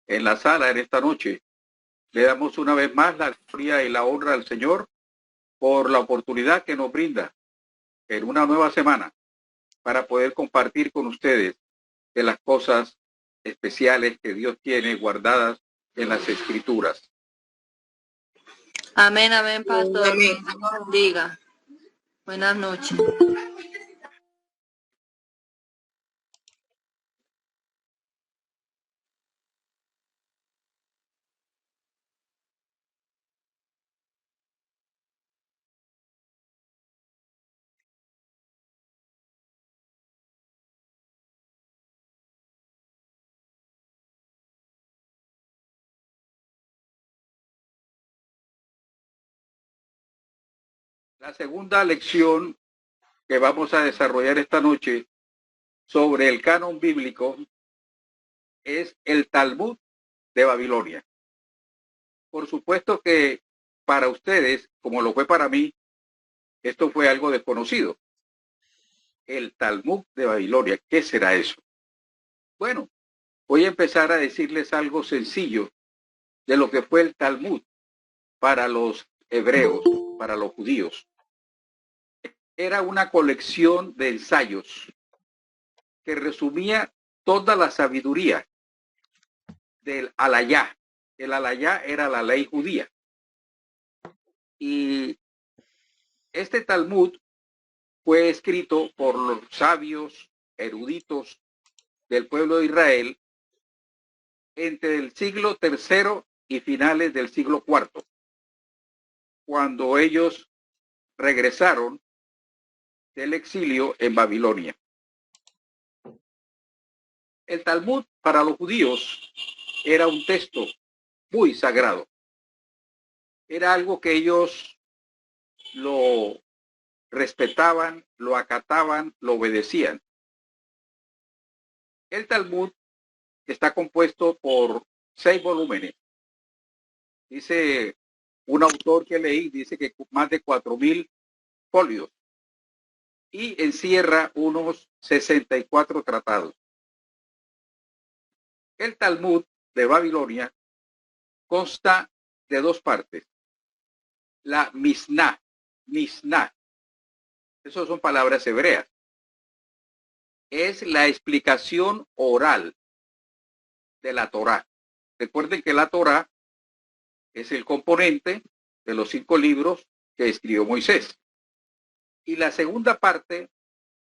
en la sala en esta noche. Le damos una vez más la gloria y la honra al Señor por la oportunidad que nos brinda en una nueva semana para poder compartir con ustedes de las cosas especiales que Dios tiene guardadas en las Escrituras. Amén, amén, pastor. Amén. Dios bendiga. Buenas noches. La segunda lección que vamos a desarrollar esta noche sobre el canon bíblico es el Talmud de Babilonia. Por supuesto que para ustedes, como lo fue para mí, esto fue algo desconocido. El Talmud de Babilonia, ¿qué será eso? Bueno, voy a empezar a decirles algo sencillo de lo que fue el Talmud para los hebreos, para los judíos. Era una colección de ensayos que resumía toda la sabiduría del Alayá. El Alayá era la ley judía. Y este Talmud fue escrito por los sabios eruditos del pueblo de Israel entre el siglo III y finales del siglo IV, cuando ellos regresaron del exilio en Babilonia. El Talmud para los judíos era un texto muy sagrado. Era algo que ellos lo respetaban, lo acataban, lo obedecían. El Talmud está compuesto por 6 volúmenes. Dice un autor que leí, dice que más de 4,000 folios y encierra unos 64 tratados. El Talmud de Babilonia consta de 2 partes. La Misná, esas son palabras hebreas. Es la explicación oral de la Torá. Recuerden que la Torá es el componente de los 5 libros que escribió Moisés. Y la segunda parte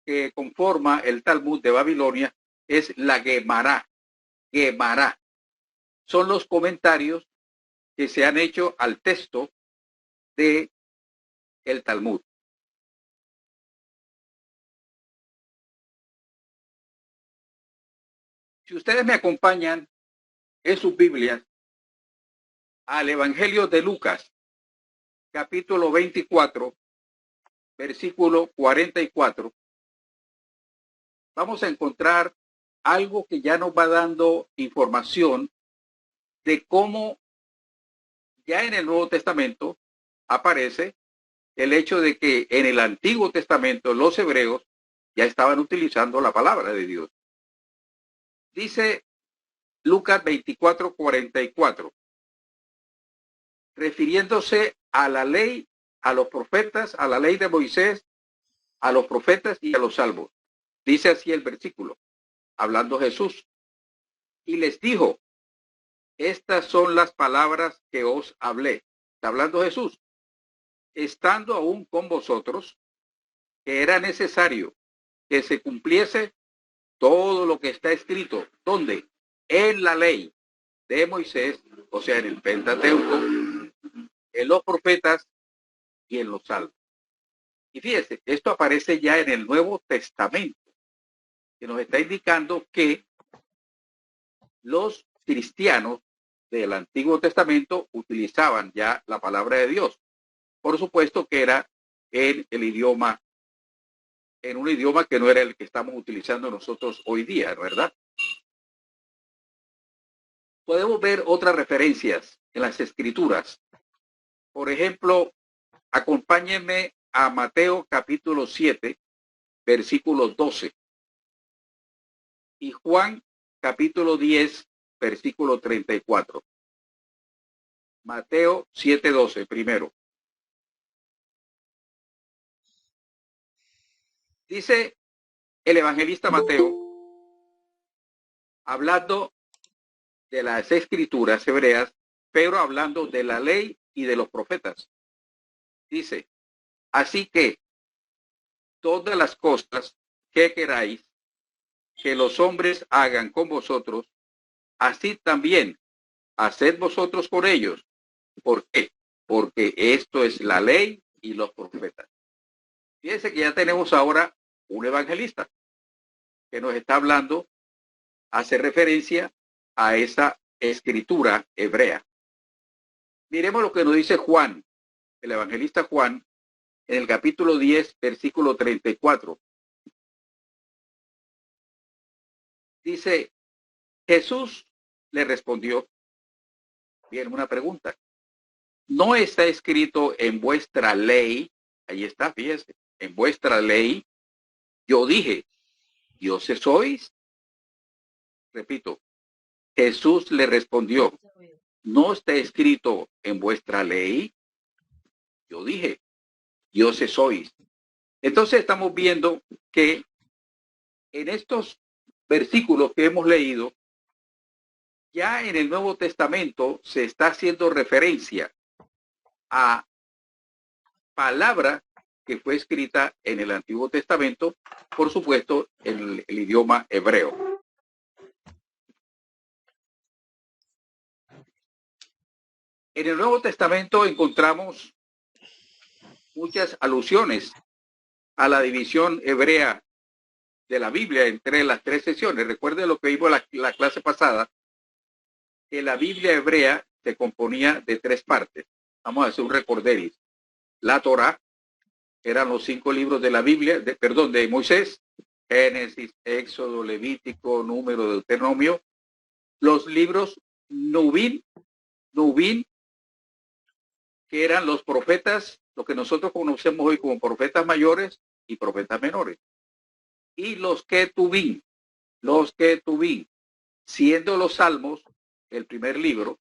que conforma el Talmud de Babilonia es la Gemará. Son los comentarios que se han hecho al texto de el Talmud. Si ustedes me acompañan en sus Biblias al Evangelio de Lucas, capítulo 24, versículo 44, vamos a encontrar algo que ya nos va dando información de cómo ya en el Nuevo Testamento aparece el hecho de que en el Antiguo Testamento los hebreos ya estaban utilizando la palabra de Dios. Dice Lucas 24, 44, refiriéndose a la ley, a los profetas, a la ley de Moisés, a los profetas y a los salmos. Dice así el versículo, hablando Jesús, y les dijo, estas son las palabras que os hablé. Está hablando Jesús, estando aún con vosotros, que era necesario que se cumpliese todo lo que está escrito. ¿Dónde? En la ley de Moisés, o sea, en el Pentateuco, en los profetas y en los salmos. Y fíjese, esto aparece ya en el Nuevo Testamento, que nos está indicando que los cristianos del Antiguo Testamento utilizaban ya la palabra de Dios. Por supuesto que era en el idioma, en un idioma que no era el que estamos utilizando nosotros hoy día, ¿verdad? Podemos ver otras referencias en las Escrituras. Por ejemplo, acompáñenme a Mateo capítulo 7, versículo 12. Y Juan capítulo 10, versículo 34. Mateo 7:12, primero. Dice el evangelista Mateo, hablando de las escrituras hebreas, pero hablando de la ley y de los profetas. Dice, así que todas las cosas que queráis que los hombres hagan con vosotros, así también haced vosotros con ellos. ¿Por qué? Porque esto es la ley y los profetas. Fíjense que ya tenemos ahora un evangelista que nos está hablando, hace referencia a esa escritura hebrea. Miremos lo que nos dice Juan, el evangelista Juan, en el capítulo 10, versículo 34. Dice, Jesús le respondió, bien, una pregunta. ¿No está escrito en vuestra ley? Ahí está, fíjese, en vuestra ley, yo dije, dioses sois. Repito, Jesús le respondió, ¿no está escrito en vuestra ley? Yo dije, dioses sois. Entonces estamos viendo que en estos versículos que hemos leído, ya en el Nuevo Testamento se está haciendo referencia a palabra que fue escrita en el Antiguo Testamento, por supuesto, en el idioma hebreo. En el Nuevo Testamento encontramos muchas alusiones a la división hebrea de la Biblia entre las tres secciones. Recuerden lo que vimos la clase pasada, que la Biblia hebrea se componía de tres partes. Vamos a hacer un recorderis. La Torá, eran los 5 libros de la Biblia, de Moisés, Génesis, Éxodo, Levítico, Número, Deuteronomio. Los libros Nubín, que eran los profetas, lo que nosotros conocemos hoy como profetas mayores y profetas menores. Y los Ketubín, siendo los Salmos el primer libro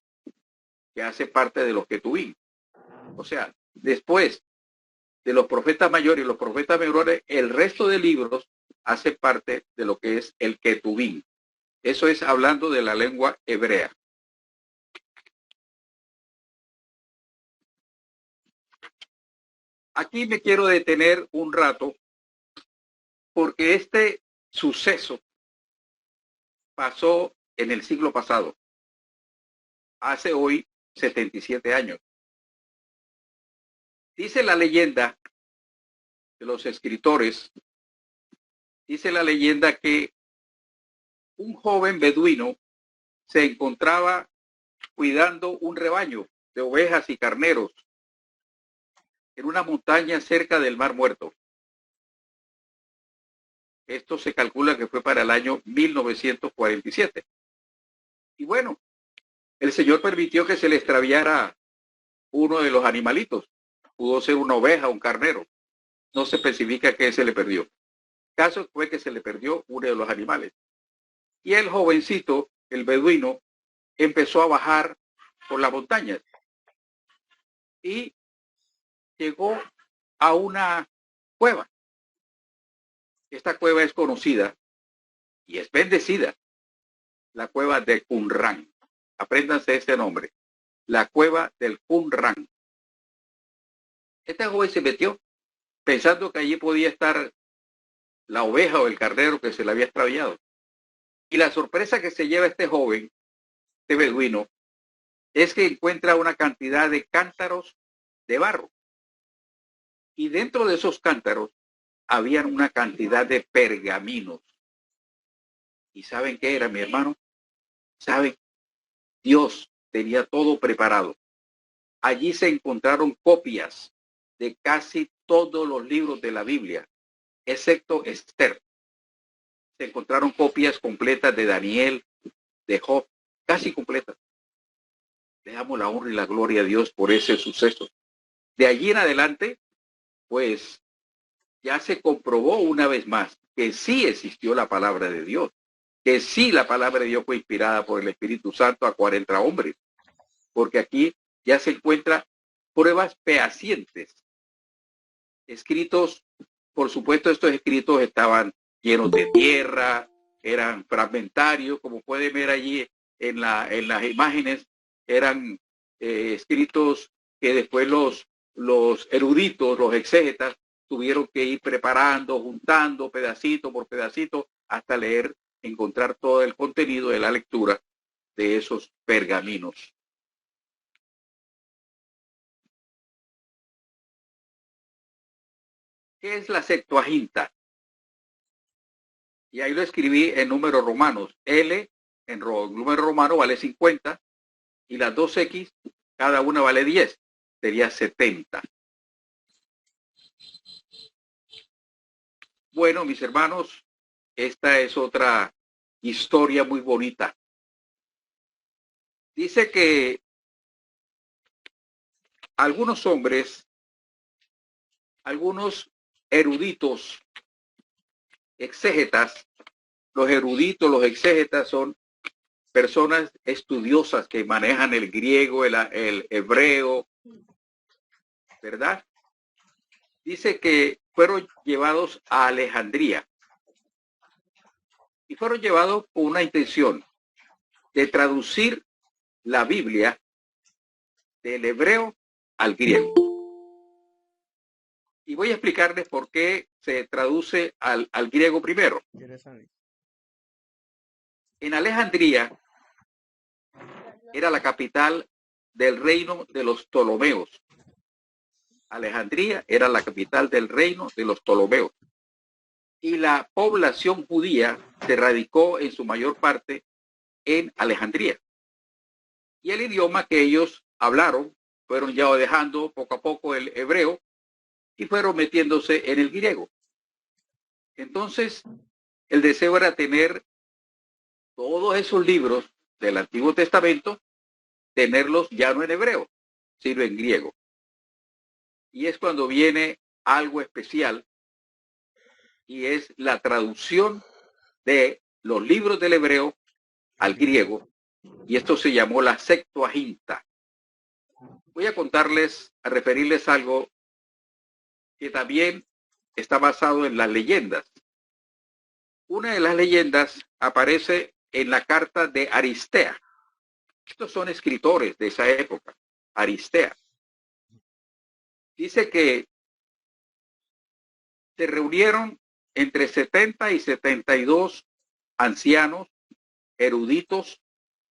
que hace parte de los Ketubín. O sea, después de los profetas mayores y los profetas menores, el resto de libros hace parte de lo que es el Ketubín. Eso es hablando de la lengua hebrea. Aquí me quiero detener un rato porque este suceso pasó en el siglo pasado, hace hoy 77 años. Dice la leyenda de los escritores, dice la leyenda que un joven beduino se encontraba cuidando un rebaño de ovejas y carneros en una montaña cerca del Mar Muerto. Esto se calcula que fue para el año 1947. Y bueno, el Señor permitió que se le extraviara uno de los animalitos. Pudo ser una oveja o un carnero. No se especifica qué se le perdió. El caso fue que se le perdió uno de los animales. Y el jovencito, el beduino, empezó a bajar por la montaña. Y llegó a una cueva. Esta cueva es conocida y es bendecida. La cueva de Qumran. Apréndanse este nombre. La cueva del Qumran. Este joven se metió pensando que allí podía estar la oveja o el carnero que se le había extraviado. Y la sorpresa que se lleva este joven, este beduino, es que encuentra una cantidad de cántaros de barro. Y dentro de esos cántaros habían una cantidad de pergaminos. ¿Y saben qué era, mi hermano? ¿Saben? Dios tenía todo preparado. Allí se encontraron copias de casi todos los libros de la Biblia, excepto Esther. Se encontraron copias completas de Daniel, de Job, casi completas. Le damos la honra y la gloria a Dios por ese suceso. De allí en adelante, pues, ya se comprobó una vez más que sí existió la palabra de Dios. que sí la palabra de Dios fue inspirada por el Espíritu Santo a 40 hombres, porque aquí ya se encuentran pruebas fehacientes, escritos, por supuesto estos escritos estaban llenos de tierra, eran fragmentarios, como pueden ver allí en las imágenes, eran escritos que después los eruditos, los exégetas, tuvieron que ir preparando, juntando pedacito por pedacito, hasta leer, encontrar todo el contenido de la lectura de esos pergaminos. ¿Qué es la Septuaginta? Y ahí lo escribí en números romanos. L en número romano vale 50 y las 2X, cada una vale 10. Sería 70. Bueno, mis hermanos, esta es otra historia muy bonita. Dice que algunos hombres, algunos eruditos, exégetas, los eruditos, los exégetas son personas estudiosas que manejan el griego, el hebreo, ¿verdad? Dice que fueron llevados a Alejandría y fueron llevados con una intención de traducir la Biblia del hebreo al griego. Y voy a explicarles por qué se traduce al griego primero. En Alejandría era la capital del reino de los Ptolomeos. Alejandría era la capital del reino de los Ptolomeos. Y la población judía se radicó en su mayor parte en Alejandría. Y el idioma que ellos hablaron, fueron ya dejando poco a poco el hebreo y fueron metiéndose en el griego. Entonces, el deseo era tener todos esos libros del Antiguo Testamento, tenerlos ya no en hebreo, sino en griego. Y es cuando viene algo especial, y es la traducción de los libros del hebreo al griego, y esto se llamó la Septuaginta. Voy a contarles, a referirles algo que también está basado en las leyendas. Una de las leyendas aparece en la carta de Aristea. Estos son escritores de esa época, Aristea. Dice que se reunieron entre 70 y 72 ancianos, eruditos,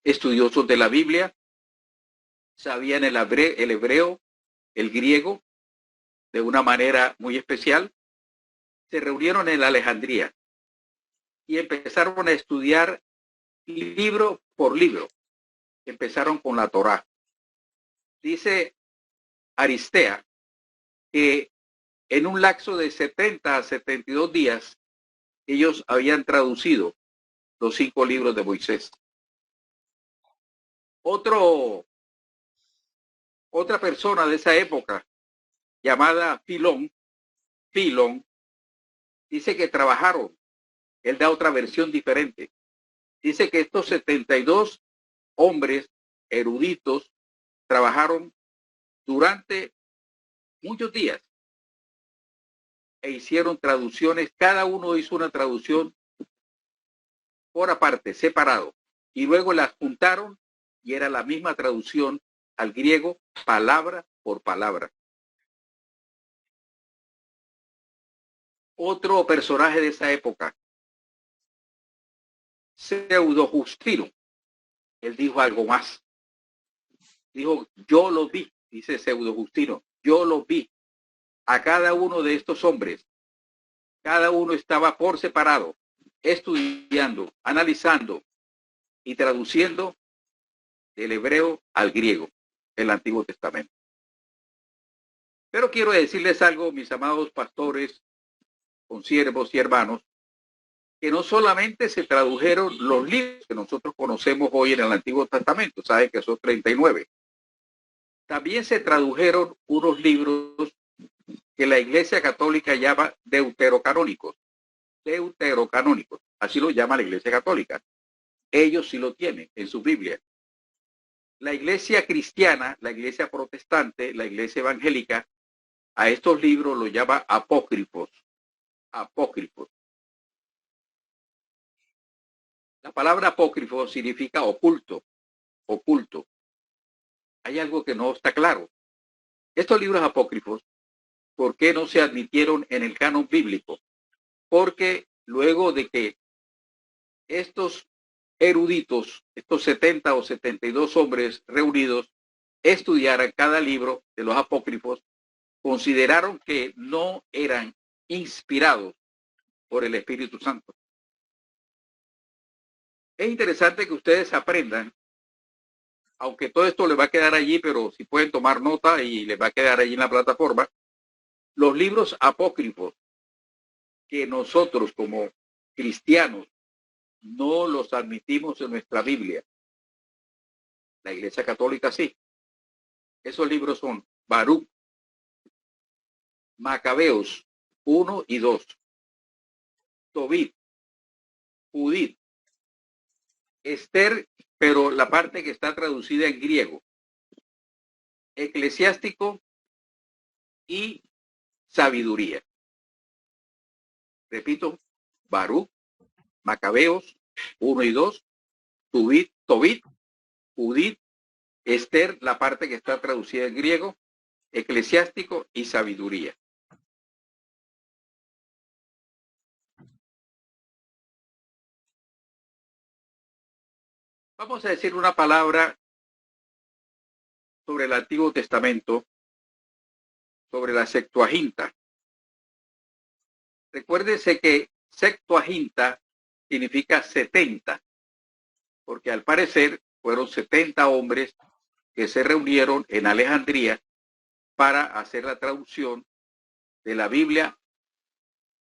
estudiosos de la Biblia, sabían el hebreo, el griego, de una manera muy especial. Se reunieron en Alejandría y empezaron a estudiar libro por libro. Empezaron con la Torá. Dice Aristea que en un lapso de 70 a 72 días, ellos habían traducido los 5 libros de Moisés. Otra persona de esa época, llamada Filón, dice que trabajaron. Él da otra versión diferente. Dice que estos 72 hombres eruditos trabajaron durante muchos días e hicieron traducciones. Cada uno hizo una traducción por aparte, separado, y luego las juntaron y era la misma traducción al griego, palabra por palabra. Otro personaje de esa época, Pseudo Justino, él dijo algo más. Dijo, yo lo vi, dice Pseudo Justino, yo lo vi a cada uno de estos hombres. Cada uno estaba por separado, estudiando, analizando y traduciendo del hebreo al griego, el Antiguo Testamento. Pero quiero decirles algo, mis amados pastores, consiervos y hermanos, que no solamente se tradujeron los libros que nosotros conocemos hoy en el Antiguo Testamento, saben que son 39. También se tradujeron unos libros que la Iglesia Católica llama deuterocanónicos. deuterocanónicos. Así lo llama la Iglesia Católica. Ellos sí lo tienen en su Biblia. La Iglesia cristiana, la Iglesia protestante, la Iglesia evangélica, a estos libros los llama apócrifos. Apócrifos. La palabra apócrifo significa oculto, oculto. Hay algo que no está claro. Estos libros apócrifos, ¿por qué no se admitieron en el canon bíblico? Porque luego de que estos eruditos, estos 70 o 72 hombres reunidos, estudiaran cada libro de los apócrifos, consideraron que no eran inspirados por el Espíritu Santo. Es interesante que ustedes aprendan, aunque todo esto les va a quedar allí, pero si pueden tomar nota y les va a quedar allí en la plataforma, los libros apócrifos que nosotros como cristianos no los admitimos en nuestra Biblia. La Iglesia Católica sí. Esos libros son Baruch, Macabeos 1 y 2, Tobit, Judith, Esther, pero la parte que está traducida en griego, Eclesiástico y Sabiduría. Repito, Baruch, Macabeos 1 y 2, Tobit, Judith, Esther, la parte que está traducida en griego, Eclesiástico y Sabiduría. Vamos a decir una palabra sobre el Antiguo Testamento, sobre la Septuaginta. Recuérdese que Septuaginta significa 70, porque al parecer fueron 70 hombres que se reunieron en Alejandría para hacer la traducción de la Biblia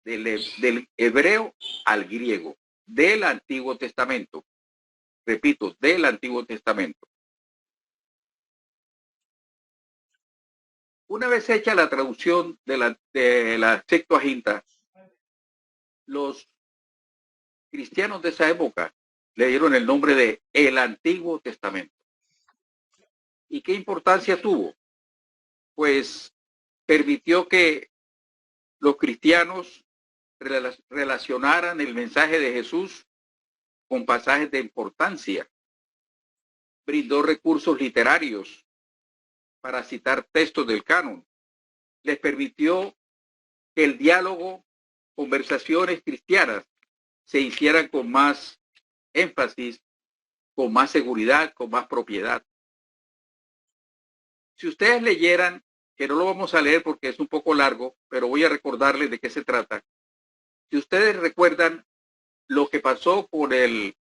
del hebreo al griego, del Antiguo Testamento. Repito, del Antiguo Testamento. Una vez hecha la traducción de la Septuaginta, los cristianos de esa época le dieron el nombre de el Antiguo Testamento. ¿Y qué importancia tuvo? Pues permitió que los cristianos relacionaran el mensaje de Jesús con pasajes de importancia. Brindó recursos literarios para citar textos del canon. Les permitió que el diálogo, conversaciones cristianas se hicieran con más énfasis, con más seguridad, con más propiedad. Si ustedes leyeran, que no lo vamos a leer porque es un poco largo, pero voy a recordarles de qué se trata. Si ustedes recuerdan lo que pasó con el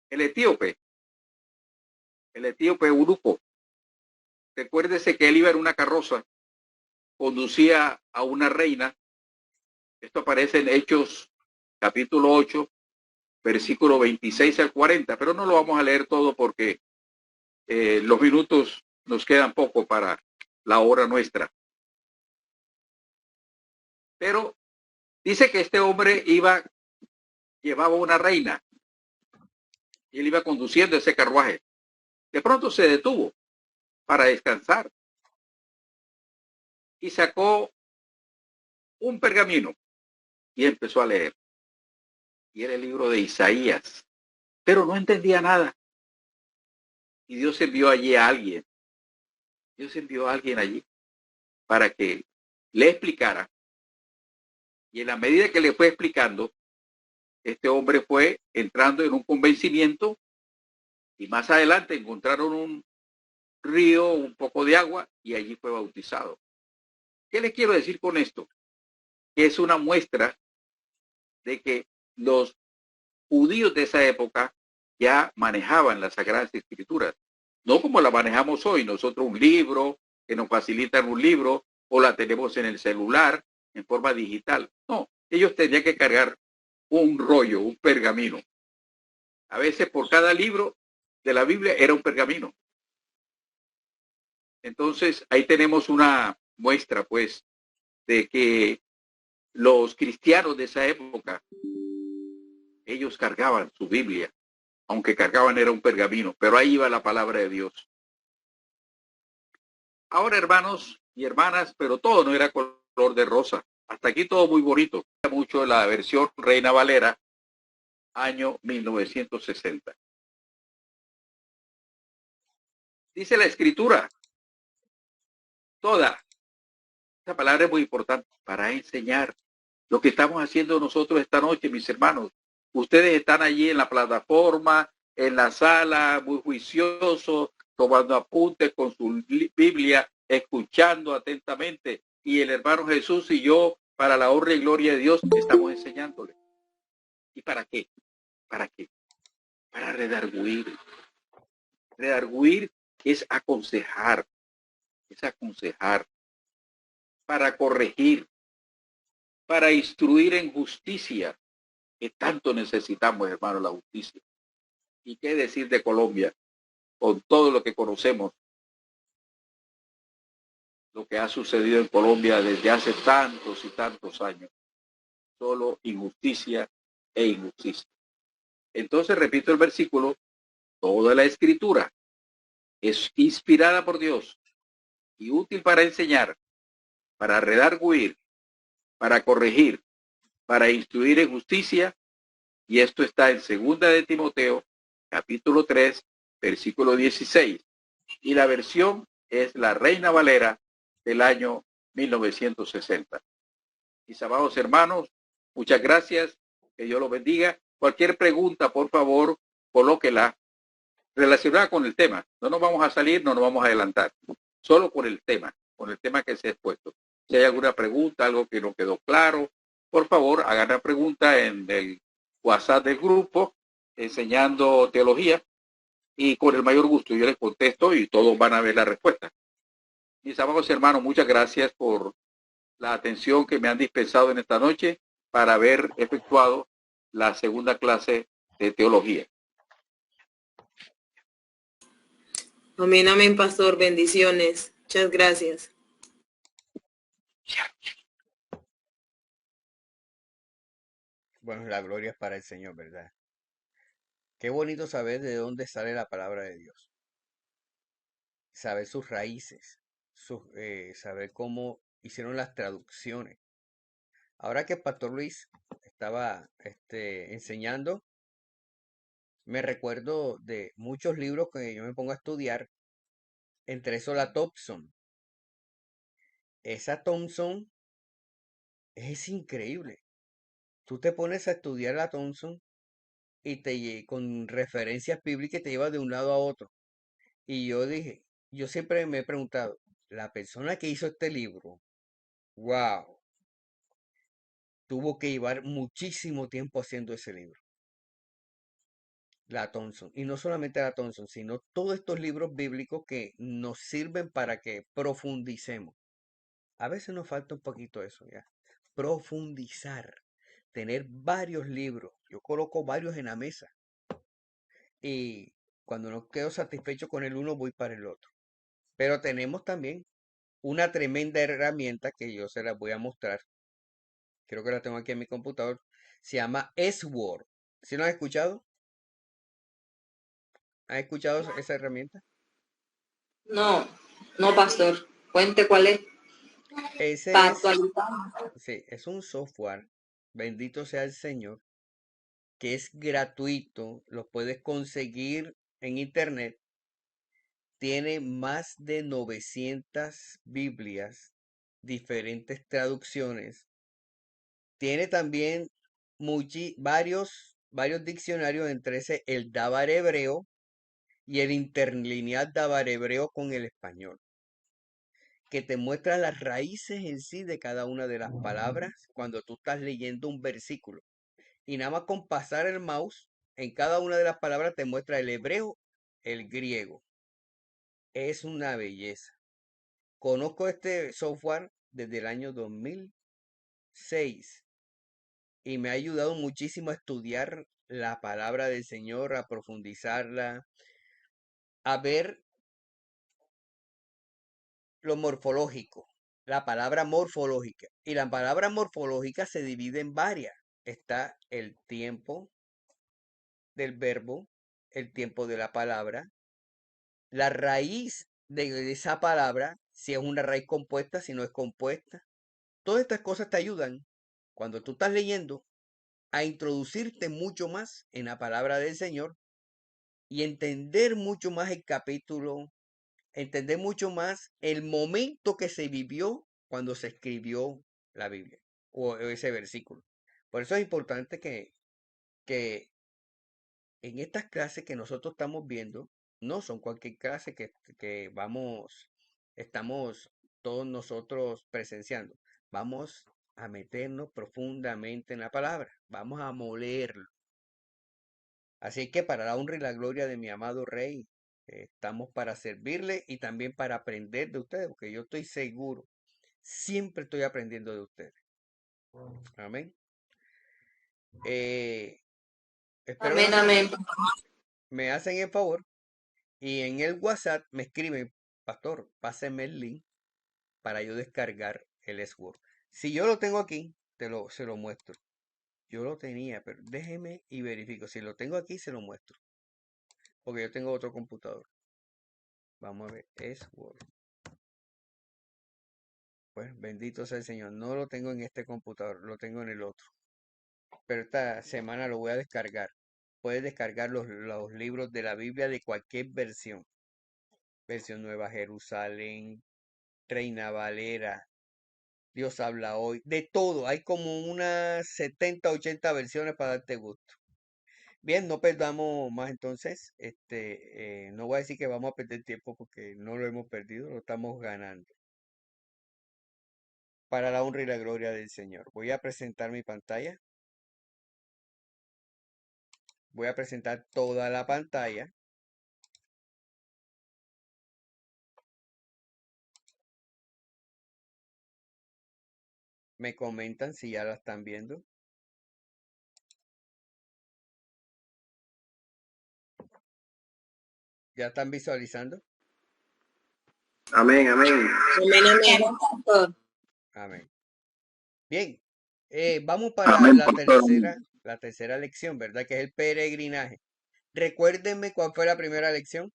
etíope eunuco, recuérdese que él iba en una carroza, conducía a una reina. Esto aparece en Hechos capítulo 8, versículo 26 al 40, pero no lo vamos a leer todo porque los minutos nos quedan poco para la hora nuestra. Pero dice que este hombre llevaba una reina y él iba conduciendo ese carruaje. De pronto se detuvo para descansar y sacó un pergamino y empezó a leer. Y era el libro de Isaías, pero no entendía nada. Y Dios envió allí a alguien. Dios envió a alguien allí para que le explicara. Y en la medida que le fue explicando, este hombre fue entrando en un convencimiento y más adelante encontraron un río, un poco de agua y allí fue bautizado. ¿Qué les quiero decir con esto? Que es una muestra de que los judíos de esa época ya manejaban las Sagradas Escrituras, no como la manejamos hoy, nosotros un libro, que nos facilitan un libro, o la tenemos en el celular, en forma digital. No, ellos tenían que cargar un rollo, un pergamino. A veces por cada libro de la Biblia era un pergamino. Entonces ahí tenemos una muestra, pues, de que Los cristianos de esa época, ellos cargaban su Biblia, aunque cargaban era un pergamino, pero ahí iba la palabra de Dios. Ahora, hermanos y hermanas, pero todo no era color de rosa. Hasta aquí todo muy bonito. Mucho la versión Reina Valera, año 1960. Dice la escritura, toda. Esta palabra es muy importante para enseñar. Lo que estamos haciendo nosotros esta noche, mis hermanos. Ustedes están allí en la plataforma, en la sala, muy juiciosos, tomando apuntes con su Biblia, escuchando atentamente. Y el hermano Jesús y yo, para la honra y gloria de Dios, estamos enseñándole. ¿Y para qué? ¿Para qué? Para redarguir. Redarguir es aconsejar, para corregir, para instruir en justicia, que tanto necesitamos, hermano, la justicia. ¿Y qué decir de Colombia? Con todo lo que conocemos, lo que ha sucedido en Colombia desde hace tantos y tantos años. Solo injusticia e injusticia. Entonces, repito el versículo, toda la escritura es inspirada por Dios y útil para enseñar, para redarguir, para corregir, para instruir en justicia, y esto está en 2 de Timoteo, capítulo 3, versículo 16. Y la versión es la Reina Valera del año 1960. Mis amados hermanos, muchas gracias, que Dios los bendiga. Cualquier pregunta, por favor, colóquela relacionada con el tema. No nos vamos a salir, no nos vamos a adelantar, solo con el tema que se ha expuesto. Si hay alguna pregunta, algo que no quedó claro, por favor, hagan la pregunta en el WhatsApp del grupo, enseñando teología, y con el mayor gusto yo les contesto y todos van a ver la respuesta. Mis amados hermanos, muchas gracias por la atención que me han dispensado en esta noche para haber efectuado la segunda clase de teología. Amén, amén, pastor. Bendiciones. Muchas gracias. Bueno, la gloria es para el Señor, ¿verdad? Qué bonito saber de dónde sale la palabra de Dios. Saber sus raíces, saber cómo hicieron las traducciones. Ahora que el Pastor Luis estaba enseñando, me recuerdo de muchos libros que yo me pongo a estudiar, entre esos la Thompson. Esa Thompson es increíble. Tú te pones a estudiar la Thompson y con referencias bíblicas te lleva de un lado a otro. Y yo siempre me he preguntado, la persona que hizo este libro, wow, tuvo que llevar muchísimo tiempo haciendo ese libro, la Thompson. Y no solamente la Thompson, sino todos estos libros bíblicos que nos sirven para que profundicemos. A veces nos falta un poquito eso, ya. Profundizar, tener varios libros. Yo coloco varios en la mesa. Y cuando no quedo satisfecho con el uno, voy para el otro. Pero tenemos también una tremenda herramienta que yo se las voy a mostrar. Creo que la tengo aquí en mi computador. Se llama S-Word. ¿Sí lo has escuchado? ¿Has escuchado esa herramienta? No, no, pastor. Cuente cuál es. Para Ese es, actualizar. sí, es un software, bendito sea el Señor, que es gratuito, lo puedes conseguir en internet. Tiene más de 900 Biblias, diferentes traducciones. Tiene también varios diccionarios, entre ese el Dávar hebreo y el interlineal Dávar hebreo con el español, que te muestra las raíces en sí de cada una de las palabras cuando tú estás leyendo un versículo. Y nada más con pasar el mouse en cada una de las palabras te muestra el hebreo, el griego. Es una belleza. Conozco este software desde el año 2006 y me ha ayudado muchísimo a estudiar la palabra del Señor, a profundizarla, a ver lo morfológico, la palabra morfológica. Y la palabra morfológica se divide en varias. Está el tiempo del verbo, el tiempo de la palabra, la raíz de esa palabra, si es una raíz compuesta, si no es compuesta. Todas estas cosas te ayudan cuando tú estás leyendo a introducirte mucho más en la palabra del Señor y entender mucho más el capítulo, entender mucho más el momento que se vivió cuando se escribió la Biblia o ese versículo. Por eso es importante que en estas clases que nosotros estamos viendo, no son cualquier clase que estamos todos nosotros presenciando. Vamos a meternos profundamente en la palabra, vamos a molerlo. Así que para la honra y la gloria de mi amado Rey, estamos para servirle y también para aprender de ustedes, porque yo estoy seguro, siempre estoy aprendiendo de ustedes. Amén. Espero Amén, amén. me hacen el favor y en el WhatsApp me escriben, pastor, páseme el link para yo descargar el S-Word. Si yo lo tengo aquí, se lo muestro. Yo lo tenía, pero déjeme y verifico. Si lo tengo aquí, se lo muestro. Porque yo tengo otro computador. Vamos a ver, S-Word. Pues bendito sea el Señor. No lo tengo en este computador, lo tengo en el otro. Pero esta semana lo voy a descargar. Puedes descargar los libros de la Biblia de cualquier versión. Versión Nueva Jerusalén, Reina Valera, Dios habla hoy, de todo. Hay como unas 70, 80 versiones para darte gusto. Bien, no perdamos más entonces. No voy a decir que vamos a perder tiempo porque no lo hemos perdido, lo estamos ganando. Para la honra y la gloria del Señor. Voy a presentar mi pantalla. Voy a presentar toda la pantalla. Me comentan si ya la están viendo. ¿Ya están visualizando? Amén, amén. Amén, amén, pastor. Amén. Bien, vamos para Amén, la pastor. tercera lección, ¿verdad? Que es el peregrinaje. Recuérdenme cuál fue la primera lección.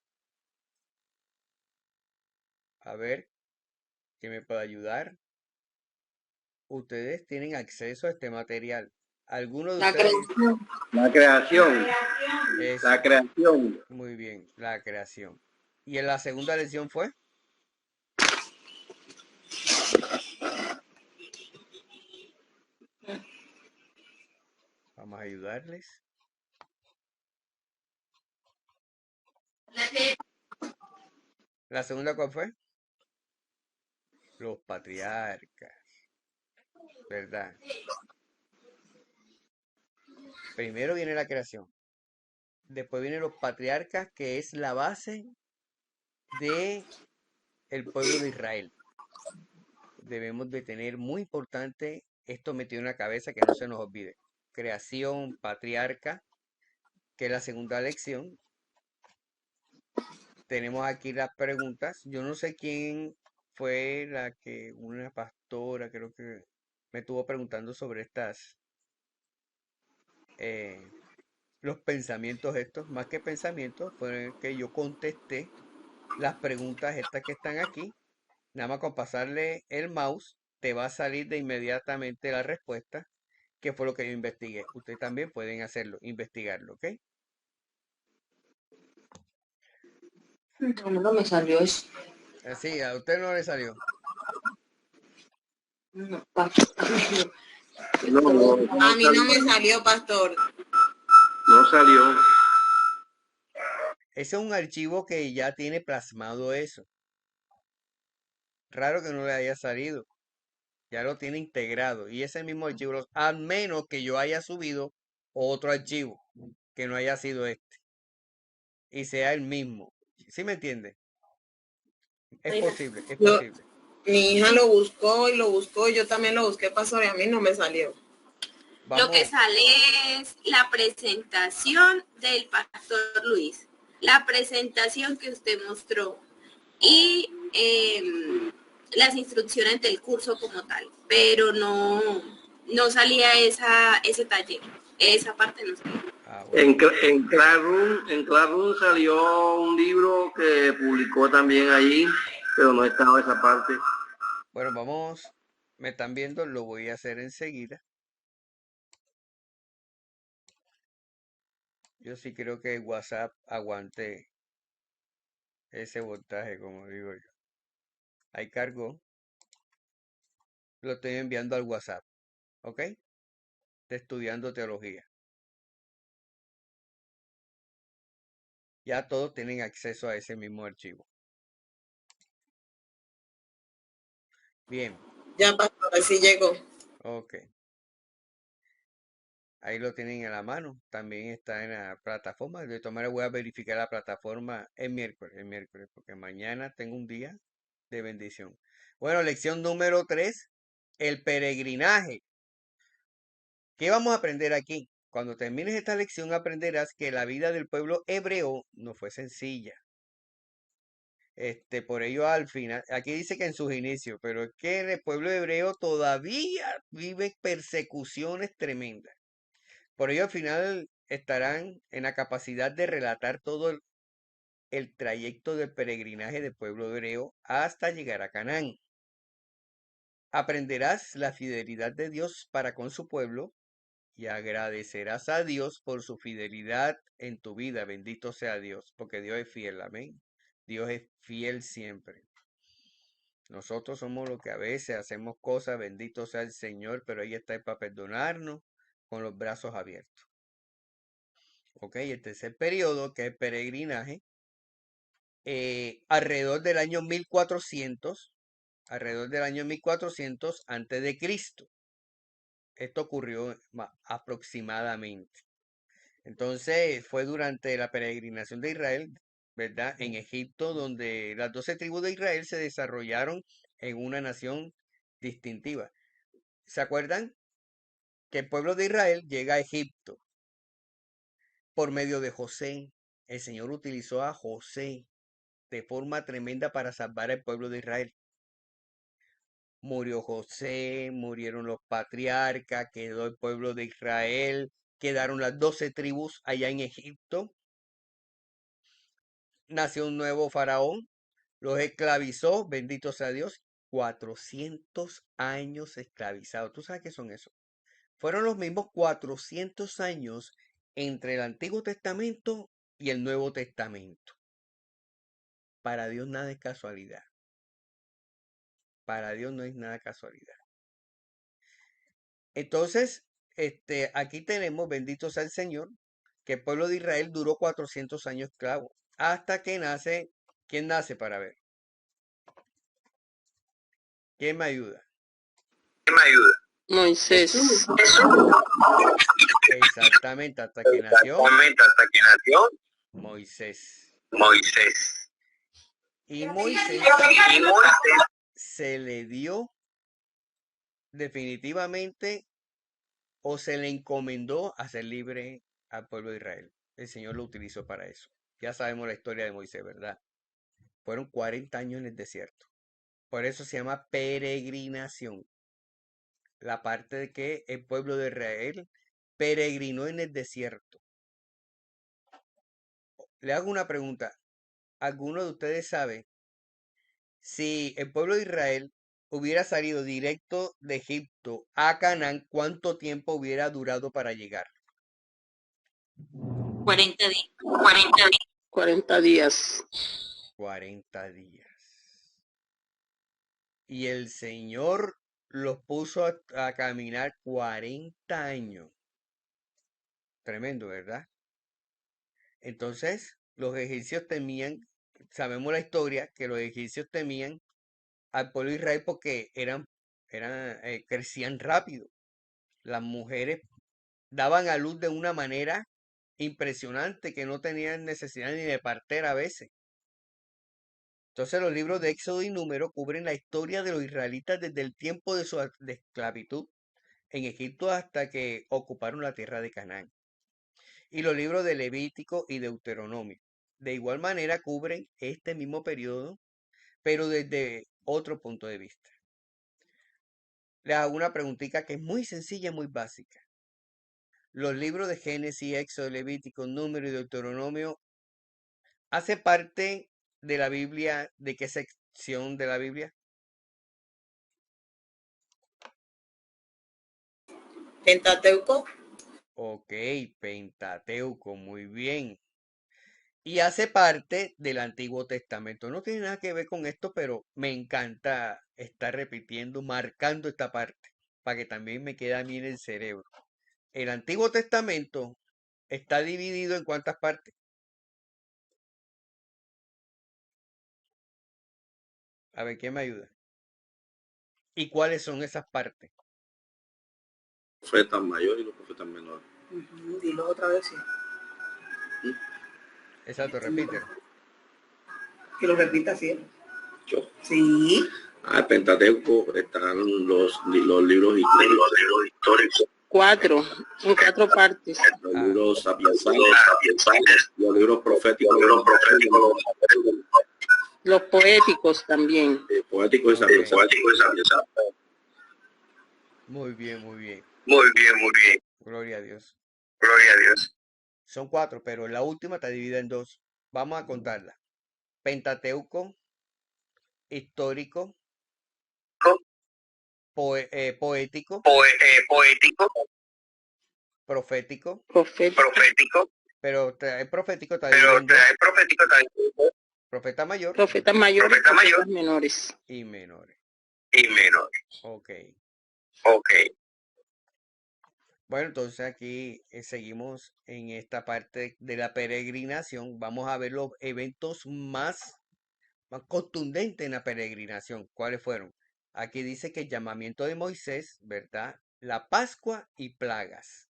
A ver, ¿quién me puede ayudar? Ustedes tienen acceso a este material. ¿Alguno de La ustedes? creación. La creación. Eso, La creación. muy bien, la creación. ¿Y en la segunda lección fue? Vamos a ayudarles. ¿La segunda cuál fue? Los patriarcas, ¿verdad? Primero viene la creación. Después vienen los patriarcas, que es la base de el pueblo de Israel. Debemos de tener muy importante esto metido en la cabeza, que no se nos olvide. Creación, patriarca, que es la segunda lección. Tenemos aquí las preguntas. Yo no sé quién fue una pastora, creo que me estuvo preguntando sobre los pensamientos estos, más que pensamientos, fue que yo contesté las preguntas estas que están aquí. Nada más con pasarle el mouse, te va a salir de inmediatamente la respuesta, que fue lo que yo investigué. Ustedes también pueden hacerlo, investigarlo, ¿ok? No me salió eso. Así, a usted no le salió. No, pastor. No A mí no me salió. salió, pastor. No salió. Ese es un archivo que ya tiene plasmado eso. Raro que no le haya salido. Ya lo tiene integrado. Y ese mismo archivo, a menos que yo haya subido otro archivo que no haya sido este. Y sea el mismo. ¿Sí me entiende? Es posible, es Yo, posible. mi hija lo buscó y yo también lo busqué, pastor, y a mí no me salió. Lo que Vamos, sale es la presentación del pastor Luis, la presentación que usted mostró y las instrucciones del curso como tal, pero no salía ese taller, esa parte no salía. Bueno. En Classroom salió un libro que publicó también allí, pero no estaba esa parte. Bueno, vamos, me están viendo, lo voy a hacer enseguida. Yo sí creo que WhatsApp aguante ese voltaje, como digo yo. Ahí cargó. Lo estoy enviando al WhatsApp, ¿ok? De Estudiando Teología. Ya todos tienen acceso a ese mismo archivo. Bien. Ya, pastor, así llegó. Ok. Ahí lo tienen a la mano. También está en la plataforma. De todas maneras voy a verificar la plataforma el miércoles, porque mañana tengo un día de bendición. Bueno, lección número 3, el peregrinaje. ¿Qué vamos a aprender aquí? Cuando termines esta lección aprenderás que la vida del pueblo hebreo no fue sencilla. Por ello al final, aquí dice que en sus inicios, pero es que el pueblo hebreo todavía vive persecuciones tremendas. Por ello al final estarán en la capacidad de relatar todo el trayecto del peregrinaje del pueblo hebreo hasta llegar a Canaán. Aprenderás la fidelidad de Dios para con su pueblo y agradecerás a Dios por su fidelidad en tu vida. Bendito sea Dios, porque Dios es fiel, amén. Dios es fiel siempre. Nosotros somos los que a veces hacemos cosas, bendito sea el Señor, pero ahí está para perdonarnos con los brazos abiertos. Ok, el tercer periodo, que es peregrinaje, alrededor del año 1400 antes de Cristo. Esto ocurrió aproximadamente. Entonces fue durante la peregrinación de Israel, ¿verdad? En Egipto, donde las 12 tribus de Israel se desarrollaron en una nación distintiva. ¿Se acuerdan? Que el pueblo de Israel llega a Egipto por medio de José. El Señor utilizó a José de forma tremenda para salvar al pueblo de Israel. Murió José, murieron los patriarcas, quedó el pueblo de Israel, quedaron las 12 tribus allá en Egipto. Nació un nuevo faraón, los esclavizó, bendito sea Dios, 400 años esclavizados. ¿Tú sabes qué son eso? Fueron los mismos 400 años entre el Antiguo Testamento y el Nuevo Testamento. Para Dios nada es casualidad. Para Dios no es nada casualidad. Entonces, aquí tenemos, bendito sea el Señor, que el pueblo de Israel duró 400 años esclavo, hasta que nace, ¿quién nace para ver? ¿Quién me ayuda? Moisés. Exactamente, hasta que nació Moisés. Y Moisés se le dio definitivamente o se le encomendó a hacer libre al pueblo de Israel. El Señor lo utilizó para eso. Ya sabemos la historia de Moisés, ¿verdad? Fueron 40 años en el desierto. Por eso se llama peregrinación. La parte de que el pueblo de Israel peregrinó en el desierto. Le hago una pregunta. ¿Alguno de ustedes sabe si el pueblo de Israel hubiera salido directo de Egipto a Canaán, cuánto tiempo hubiera durado para llegar? 40 días. 40 días. 40 días. Y el Señor los puso a caminar 40 años. Tremendo, ¿verdad? Entonces, los egipcios temían, sabemos la historia, que los egipcios temían al pueblo de Israel porque crecían rápido. Las mujeres daban a luz de una manera impresionante que no tenían necesidad ni de partera a veces. Entonces los libros de Éxodo y Número cubren la historia de los israelitas desde el tiempo de su de esclavitud en Egipto hasta que ocuparon la tierra de Canaán. Y los libros de Levítico y Deuteronomio. De igual manera cubren este mismo periodo, pero desde otro punto de vista. Les hago una preguntita que es muy sencilla y muy básica. Los libros de Génesis, Éxodo, Levítico, Número y Deuteronomio ¿hace parte de la Biblia? ¿De qué sección de la Biblia? Pentateuco. Ok, Pentateuco, muy bien. Y hace parte del Antiguo Testamento. No tiene nada que ver con esto, pero me encanta estar repitiendo, marcando esta parte, para que también me quede a mí en el cerebro. El Antiguo Testamento está dividido en ¿cuántas partes? A ver, ¿quién me ayuda? ¿Y cuáles son esas partes? Profetas mayores y los profetas menores. Dilo otra vez, sí. Exacto, repítelo. Que lo repita así. Yo. Sí. El Pentateuco están los libros históricos. En 4 partes. Los Ah. libros sapiensales, los libros proféticos, Los poéticos también. poéticos y Ok. sapiensales. Muy bien, muy bien. Muy bien. Gloria a Dios. Gloria a Dios. Son 4, pero la última está dividida en 2. Vamos a contarla. Pentateuco, histórico, poético, Poético, profético, profético, pero el profético está dividido en 2. profético también. Profeta mayor Profetas mayores, Profeta mayor. profetas menores. y menores. Y menores. Ok. Ok. Bueno, entonces aquí seguimos en esta parte de la peregrinación. Vamos a ver los eventos más contundentes en la peregrinación. ¿Cuáles fueron? Aquí dice que el llamamiento de Moisés, ¿verdad? La Pascua y plagas.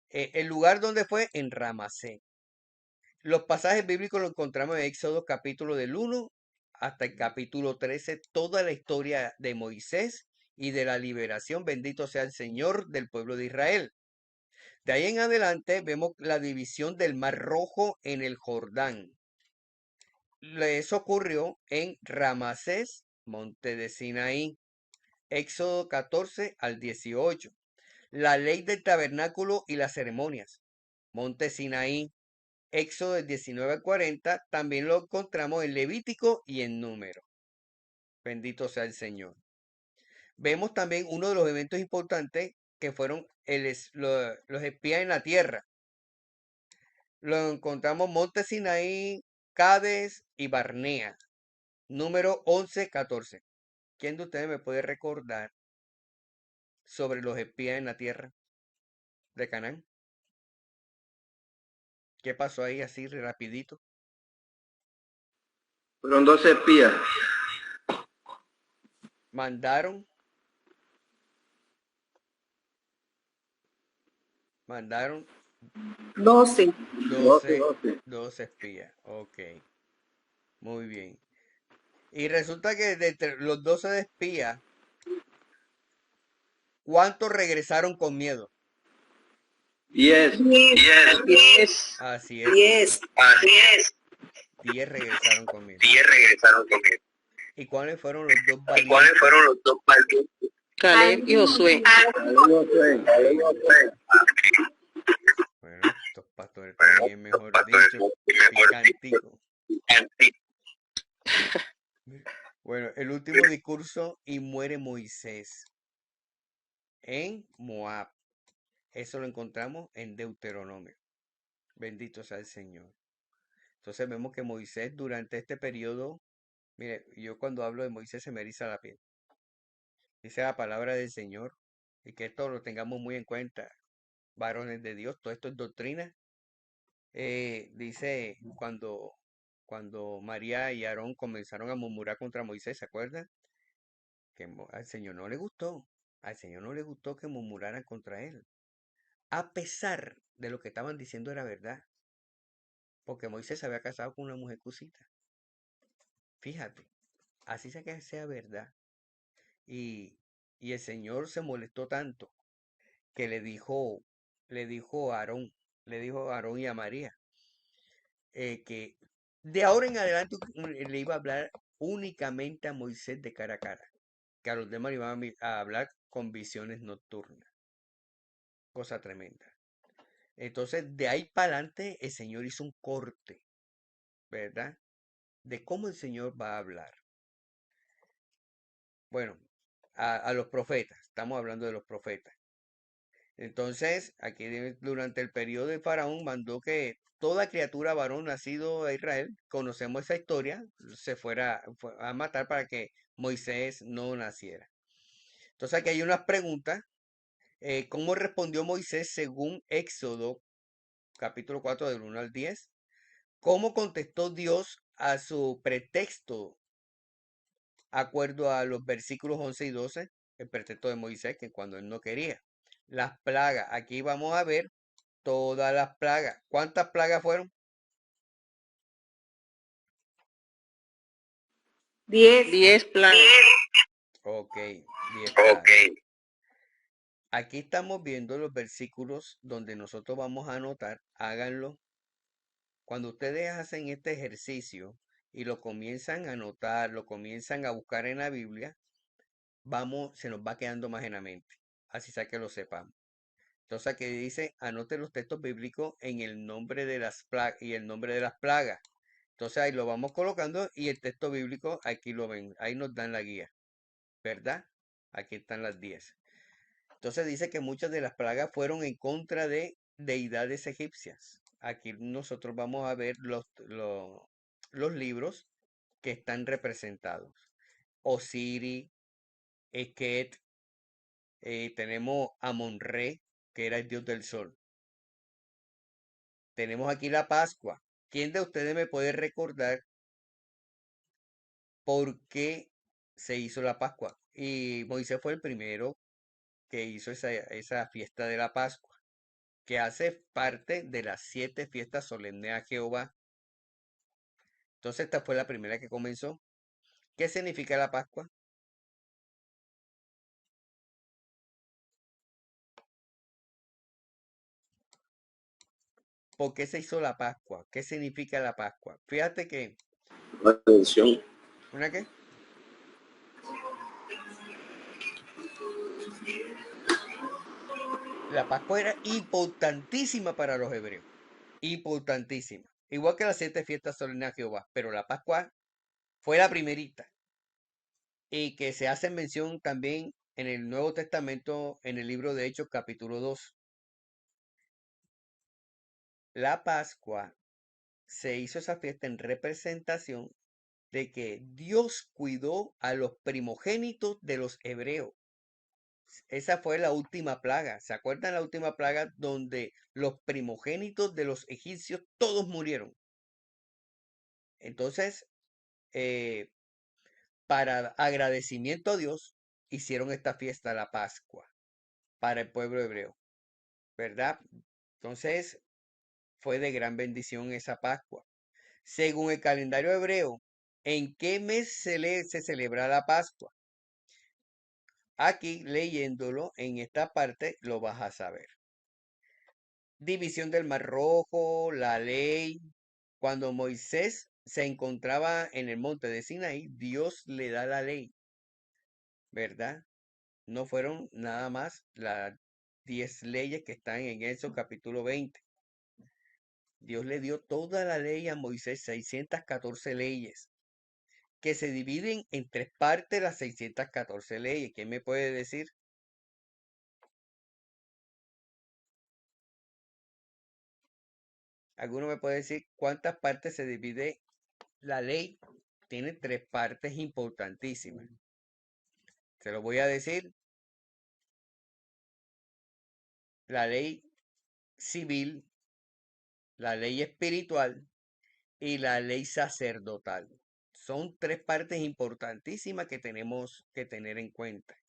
El lugar donde fue en Ramasé. Los pasajes bíblicos los encontramos en Éxodo capítulo del 1 hasta el capítulo 13, toda la historia de Moisés y de la liberación, bendito sea el Señor, del pueblo de Israel. De ahí en adelante vemos la división del Mar Rojo en el Jordán. Eso ocurrió en Ramasés, monte de Sinaí, Éxodo 14 al 18. La ley del tabernáculo y las ceremonias, monte Sinaí, Éxodo del 19 al 40, también lo encontramos en Levítico y en Número. Bendito sea el Señor. Vemos también uno de los eventos importantes que fueron los espías en la tierra. Lo encontramos Monte Sinaí, Cades y Barnea. Número 11, 14. ¿Quién de ustedes me puede recordar sobre los espías en la tierra de Canaán? ¿Qué pasó ahí así rapidito? Fueron 12 espías. Mandaron 12. 12 espías. Ok. Muy bien. Y resulta que de entre los 12 espías, ¿cuántos regresaron con miedo? 10. 10. Así es, 10. 10 regresaron con miedo. 10 regresaron con él. ¿Y cuáles fueron los dos ¿Cuáles valientes? fueron los dos valientes? Caleb y Josué. Bueno, estos pastores también, mejor dicho, picantico. Bueno, el último discurso y muere Moisés en Moab. Eso lo encontramos en Deuteronomio. Bendito sea el Señor. Entonces vemos que Moisés durante este periodo, mire, yo cuando hablo de Moisés se me eriza la piel. Dice la palabra del Señor y que esto lo tengamos muy en cuenta, varones de Dios, todo esto es doctrina. Dice cuando María y Aarón comenzaron a murmurar contra Moisés, ¿se acuerdan? Que al Señor no le gustó, al Señor no le gustó que murmuraran contra él, a pesar de lo que estaban diciendo era verdad, porque Moisés se había casado con una mujer cusita. Fíjate, así sea que sea verdad. Y el Señor se molestó tanto que le dijo a Aarón, y a María, que de ahora en adelante le iba a hablar únicamente a Moisés de cara a cara, que a los demás iban a hablar con visiones nocturnas. Cosa tremenda. Entonces, de ahí para adelante, el Señor hizo un corte, ¿verdad? De cómo el Señor va a hablar. Bueno, a los profetas, estamos hablando de los profetas. Entonces, aquí durante el periodo de Faraón mandó que toda criatura varón nacido de Israel, conocemos esa historia, se fuera a matar para que Moisés no naciera. Entonces, aquí hay unas preguntas. ¿Cómo respondió Moisés según Éxodo capítulo 4 del 1 al 10? ¿Cómo contestó Dios a su pretexto, acuerdo a los versículos 11 y 12? El pretexto de Moisés, que cuando él no quería. Las plagas, aquí vamos a ver todas las plagas. ¿Cuántas plagas fueron? 10 plagas. Ok, 10 plagas. Aquí estamos viendo los versículos donde nosotros vamos a anotar. Háganlo. Cuando ustedes hacen este ejercicio y lo comienzan a anotar, lo comienzan a buscar en la Biblia, se nos va quedando más en la mente. Así sea que lo sepamos. Entonces aquí dice, anote los textos bíblicos en el nombre de las plagas y el nombre de las plagas. Entonces ahí lo vamos colocando y el texto bíblico aquí lo ven. Ahí nos dan la guía. ¿Verdad? Aquí están las 10. Entonces dice que muchas de las plagas fueron en contra de deidades egipcias. Aquí nosotros vamos a ver los libros que están representados. Osiris, Eket, tenemos Amon-Re, que era el dios del sol. Tenemos aquí la Pascua. ¿Quién de ustedes me puede recordar por qué se hizo la Pascua? Y Moisés fue el primero que hizo esa fiesta de la Pascua, que hace parte de las 7 fiestas solemnes a Jehová. Entonces esta fue la primera que comenzó. ¿Qué significa la Pascua? ¿Por qué se hizo la Pascua? ¿Qué significa la Pascua? Fíjate que... Atención. ¿Una qué? La Pascua era importantísima para los hebreos. Importantísima. Igual que las 7 fiestas solemnes a Jehová. Pero la Pascua fue la primerita. Y que se hace mención también en el Nuevo Testamento, en el libro de Hechos, capítulo 2. La Pascua se hizo esa fiesta en representación de que Dios cuidó a los primogénitos de los hebreos. Esa fue la última plaga. ¿Se acuerdan la última plaga donde los primogénitos de los egipcios todos murieron? Entonces, para agradecimiento a Dios, hicieron esta fiesta, la Pascua, para el pueblo hebreo, ¿verdad? Entonces, fue de gran bendición esa Pascua. Según el calendario hebreo, ¿en qué mes se celebra la Pascua? Aquí, leyéndolo en esta parte, lo vas a saber. División del Mar Rojo, la ley. Cuando Moisés se encontraba en el monte de Sinaí, Dios le da la ley, ¿verdad? No fueron nada más las 10 leyes que están en Éxodo capítulo 20. Dios le dio toda la ley a Moisés, 614 leyes, que se dividen en 3 partes las 614 leyes. ¿Quién me puede decir? ¿Alguno me puede decir cuántas partes se divide la ley? Tiene 3 partes importantísimas. Se lo voy a decir. La ley civil, la ley espiritual y la ley sacerdotal. Son 3 partes importantísimas que tenemos que tener en cuenta.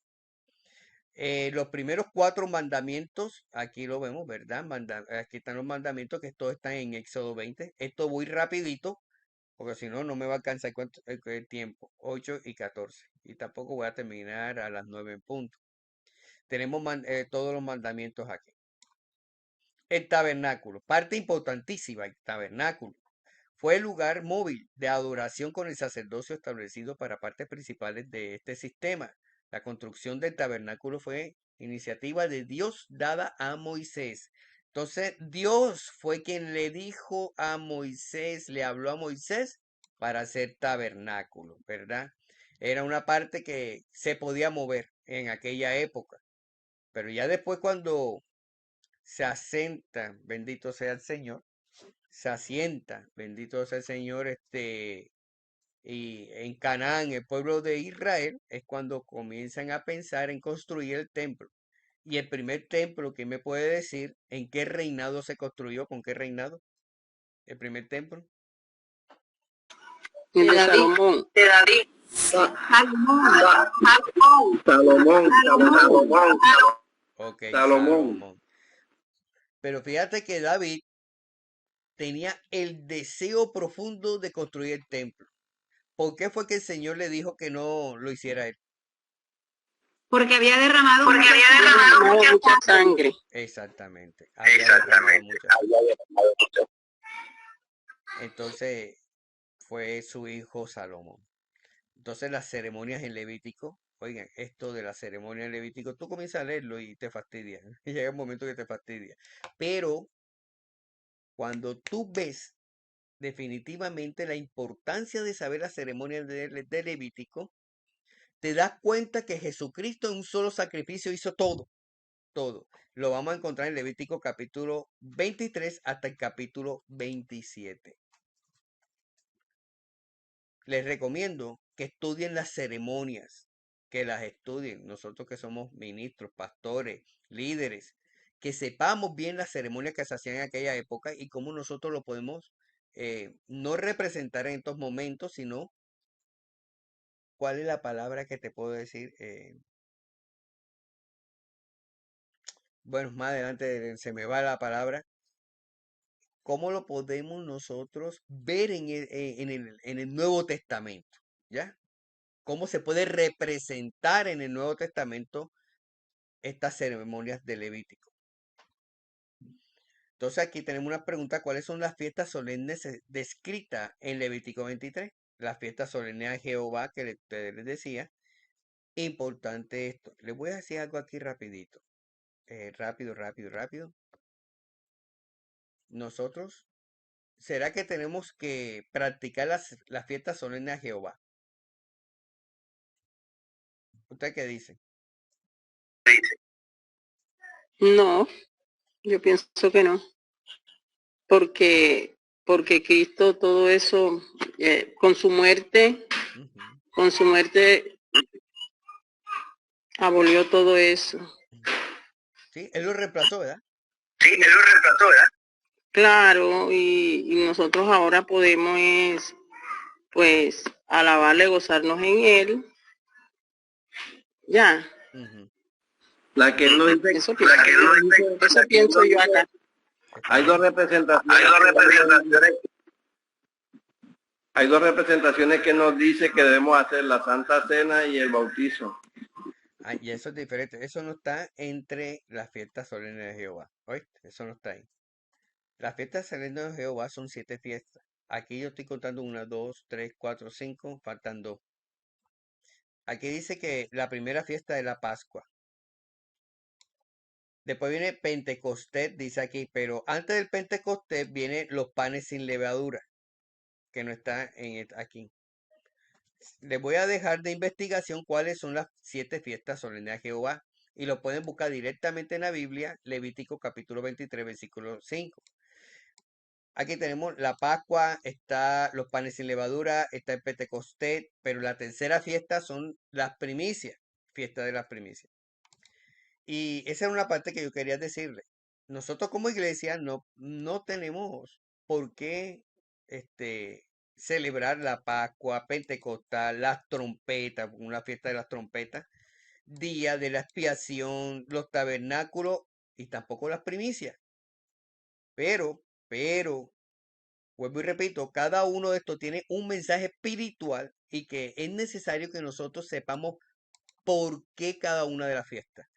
Los primeros 4 mandamientos, aquí lo vemos, ¿verdad? Aquí están los mandamientos, que todos están en Éxodo 20. Esto voy rapidito, porque si no, no me va a alcanzar el tiempo. 8 y 14. Y tampoco voy a terminar a las 9 en punto. Tenemos todos los mandamientos aquí. El tabernáculo, parte importantísima, el tabernáculo. fue el lugar móvil de adoración con el sacerdocio establecido para partes principales de este sistema. La construcción del tabernáculo fue iniciativa de Dios dada a Moisés. Entonces, Dios fue quien le dijo a Moisés, le habló a Moisés para hacer tabernáculo, ¿verdad? Era una parte que se podía mover en aquella época. Pero ya después cuando se asenta, bendito sea el Señor, se asienta, bendito sea el Señor, y en Canaán, el pueblo de Israel, es cuando comienzan a pensar en construir el templo. Y el primer templo, ¿quién me puede decir en qué reinado se construyó? ¿Con qué reinado? El primer templo. El de David. Salomón. De David. Salomón. Ok, Salomón. Salomón. Pero fíjate que David tenía el deseo profundo de construir el templo. ¿Por qué fue que el Señor le dijo que no lo hiciera él? Porque había derramado Mucha sangre. Exactamente. Había derramado mucha sangre. Entonces fue su hijo Salomón. Entonces las ceremonias en Levítico, oigan, esto de las ceremonias en Levítico, tú comienzas a leerlo y te fastidia. Llega un momento que te fastidia. Pero cuando tú ves definitivamente la importancia de saber las ceremonias de Levítico, te das cuenta que Jesucristo en un solo sacrificio hizo todo, todo. Lo vamos a encontrar en Levítico capítulo 23 hasta el capítulo 27. Les recomiendo que estudien las ceremonias, que las estudien. Nosotros que somos ministros, pastores, líderes, que sepamos bien las ceremonias que se hacían en aquella época y cómo nosotros lo podemos no representar en estos momentos, sino cuál es la palabra que te puedo decir. Bueno, más adelante se me va la palabra. ¿Cómo lo podemos nosotros ver en el Nuevo Testamento? ¿Ya? ¿Cómo se puede representar en el Nuevo Testamento estas ceremonias de Levítico? Entonces aquí tenemos una pregunta: ¿cuáles son las fiestas solemnes descritas en Levítico 23? Las fiestas solemnes a Jehová que les decía. Importante esto. Les voy a decir algo aquí rapidito. Rápido. Nosotros, ¿será que tenemos que practicar las fiestas solemnes a Jehová? ¿Usted qué dice? No, yo pienso que no. Porque Cristo todo eso, con su muerte abolió todo eso. Sí, él lo reemplazó, ¿verdad? Sí, él lo reemplazó, ¿verdad? Claro, y nosotros ahora podemos, pues, alabarle, gozarnos en él. Ya. La que no dice, Eso pienso yo acá. Hay dos representaciones. Hay dos representaciones que nos dice que debemos hacer: la Santa Cena y el bautizo. Y eso es diferente. Eso no está entre las fiestas solemnes de Jehová. ¿Oíste? Eso no está ahí. Las fiestas solemnes de Jehová son 7 fiestas. Aquí yo estoy contando 1, 2, 3, 4, 5. Faltan 2. Aquí dice que la primera fiesta es la Pascua. Después viene Pentecostés, dice aquí, pero antes del Pentecostés vienen los panes sin levadura, que no está aquí. Les voy a dejar de investigación cuáles son las 7 fiestas solemnes a Jehová, y lo pueden buscar directamente en la Biblia, Levítico capítulo 23, versículo 5. Aquí tenemos la Pascua, está los panes sin levadura, está el Pentecostés, pero la tercera fiesta son las primicias, fiesta de las primicias. Y esa es una parte que yo quería decirle. Nosotros como iglesia no tenemos por qué celebrar la Pascua, Pentecostal, las trompetas, una fiesta de las trompetas, día de la expiación, los tabernáculos y tampoco las primicias. Pero, vuelvo y repito, cada uno de estos tiene un mensaje espiritual y que es necesario que nosotros sepamos por qué cada una de las fiestas.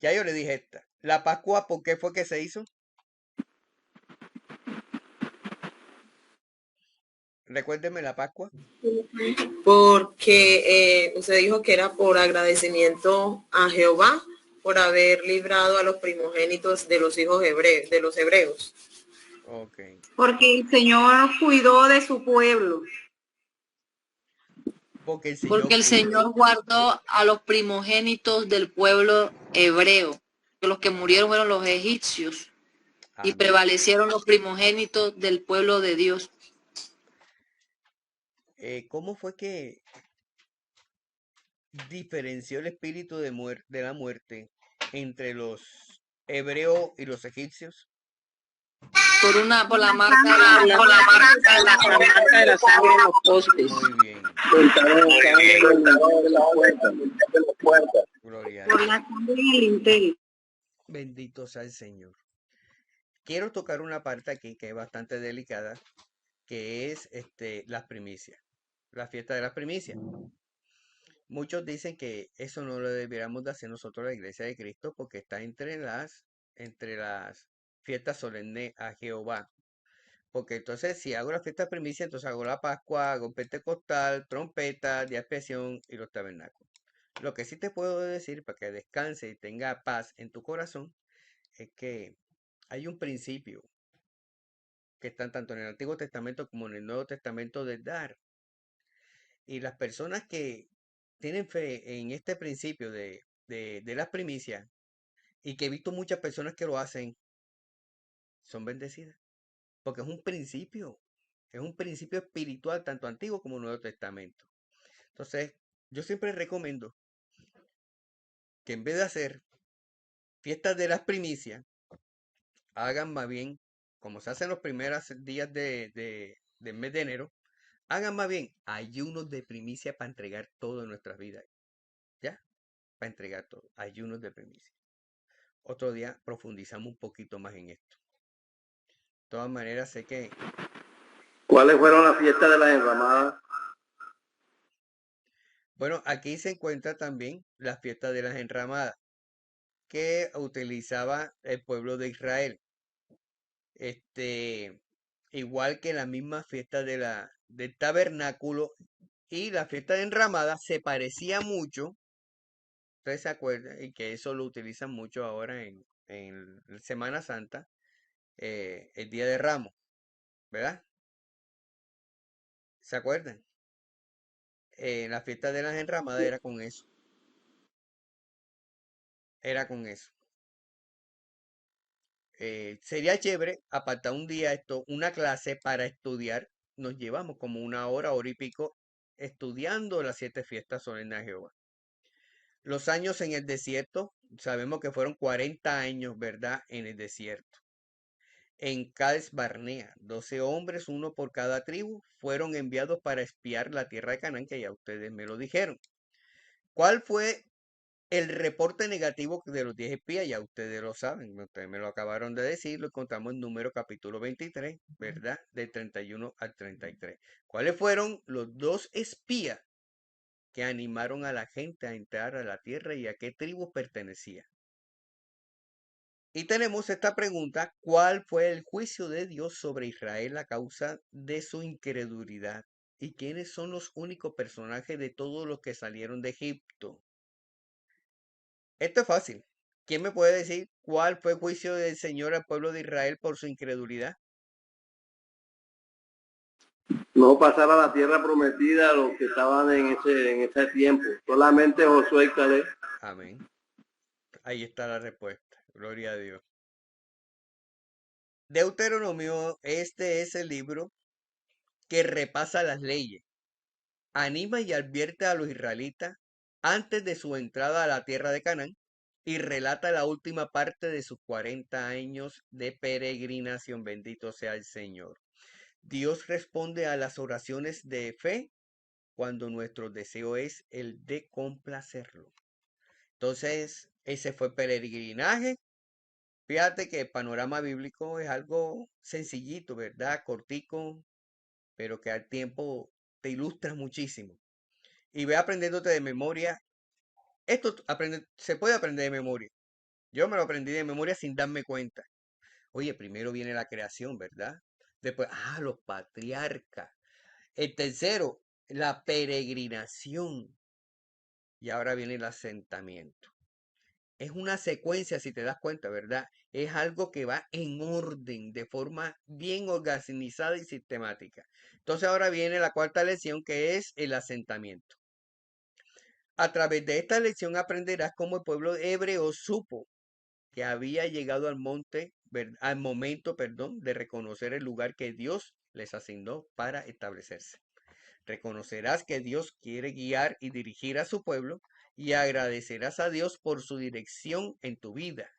Ya yo le dije esta. La Pascua, ¿por qué fue que se hizo? Recuérdeme la Pascua. Porque usted dijo que era por agradecimiento a Jehová por haber librado a los primogénitos de los hijos hebreos, de los hebreos. Ok. Porque el Señor cuidó de su pueblo. Porque el Señor Porque el cuidó. Señor guardó a los primogénitos del pueblo hebreo. Que los que murieron fueron los egipcios. Y Amén. prevalecieron los primogénitos del pueblo de Dios. ¿Cómo fue que diferenció el espíritu de la muerte entre los hebreos y los egipcios? Por la marca Por la marca de la sangre en los postes. Muy bien. Contaron de las puertas. Gloria a Por Dios. la sangre en el dintel. Bendito sea el Señor. Quiero tocar una parte aquí que es bastante delicada, que es las primicias, la fiesta de las primicias. Muchos dicen que eso no lo deberíamos de hacer nosotros la Iglesia de Cristo porque está entre las fiestas solemnes a Jehová. Porque entonces si hago la fiesta de primicia, entonces hago la Pascua, hago Pentecostal, trompeta, día de expiación y los tabernáculos. Lo que sí te puedo decir para que descanse y tenga paz en tu corazón es que hay un principio que está tanto en el Antiguo Testamento como en el Nuevo Testamento de dar. Y las personas que tienen fe en este principio de las primicias y que he visto muchas personas que lo hacen, son bendecidas. Porque es un principio espiritual, tanto Antiguo como Nuevo Testamento. Entonces, yo siempre recomiendo que en vez de hacer fiestas de las primicias, hagan más bien, como se hacen los primeros días del mes de enero, hagan más bien ayunos de primicia para entregar todo en nuestras vidas. ¿Ya? Para entregar todo. Ayunos de primicia. Otro día profundizamos un poquito más en esto. De todas maneras, sé que... ¿Cuáles fueron las fiestas de las enramadas? Bueno, aquí se encuentra también la fiesta de las enramadas que utilizaba el pueblo de Israel. Igual que la misma fiesta del tabernáculo y la fiesta de enramada se parecía mucho. Ustedes se acuerdan, y que eso lo utilizan mucho ahora en Semana Santa, el Día de Ramos, ¿verdad? ¿Se acuerdan? La fiesta de las enramadas era con eso. Era con eso. Sería chévere apartar un día una clase para estudiar. Nos llevamos como una hora y pico estudiando las 7 fiestas solemnes a Jehová. Los años en el desierto, sabemos que fueron 40 años, ¿verdad? En el desierto. En Cades Barnea, 12 hombres, uno por cada tribu, fueron enviados para espiar la tierra de Canaán, que ya ustedes me lo dijeron. ¿Cuál fue el reporte negativo de los 10 espías? Ya ustedes lo saben, ustedes me lo acabaron de decir, lo encontramos en Número capítulo 23, ¿verdad? Del 31 al 33. ¿Cuáles fueron los 2 espías que animaron a la gente a entrar a la tierra y a qué tribu pertenecía? Y tenemos esta pregunta: ¿cuál fue el juicio de Dios sobre Israel a causa de su incredulidad? ¿Y quiénes son los únicos personajes de todos los que salieron de Egipto? Esto es fácil. ¿Quién me puede decir cuál fue el juicio del Señor al pueblo de Israel por su incredulidad? No pasar a la tierra prometida a los que estaban en ese tiempo. Solamente Josué y Caleb. Amén. Ahí está la respuesta. Gloria a Dios. Deuteronomio, este es el libro que repasa las leyes, anima y advierte a los israelitas antes de su entrada a la tierra de Canaán y relata la última parte de sus 40 años de peregrinación. Bendito sea el Señor. Dios responde a las oraciones de fe cuando nuestro deseo es el de complacerlo. Entonces, ese fue el peregrinaje. Fíjate que el panorama bíblico es algo sencillito, ¿verdad? Cortico, pero que al tiempo te ilustra muchísimo. Y ve aprendiéndote de memoria. Esto se puede aprender de memoria. Yo me lo aprendí de memoria sin darme cuenta. Oye, primero viene la creación, ¿verdad? Después, los patriarcas. El tercero, la peregrinación. Y ahora viene el asentamiento. Es una secuencia, si te das cuenta, ¿verdad? Es algo que va en orden, de forma bien organizada y sistemática. Entonces ahora viene la cuarta lección, que es el asentamiento. A través de esta lección aprenderás cómo el pueblo hebreo supo que había llegado al al momento, de reconocer el lugar que Dios les asignó para establecerse. Reconocerás que Dios quiere guiar y dirigir a su pueblo y agradecerás a Dios por su dirección en tu vida.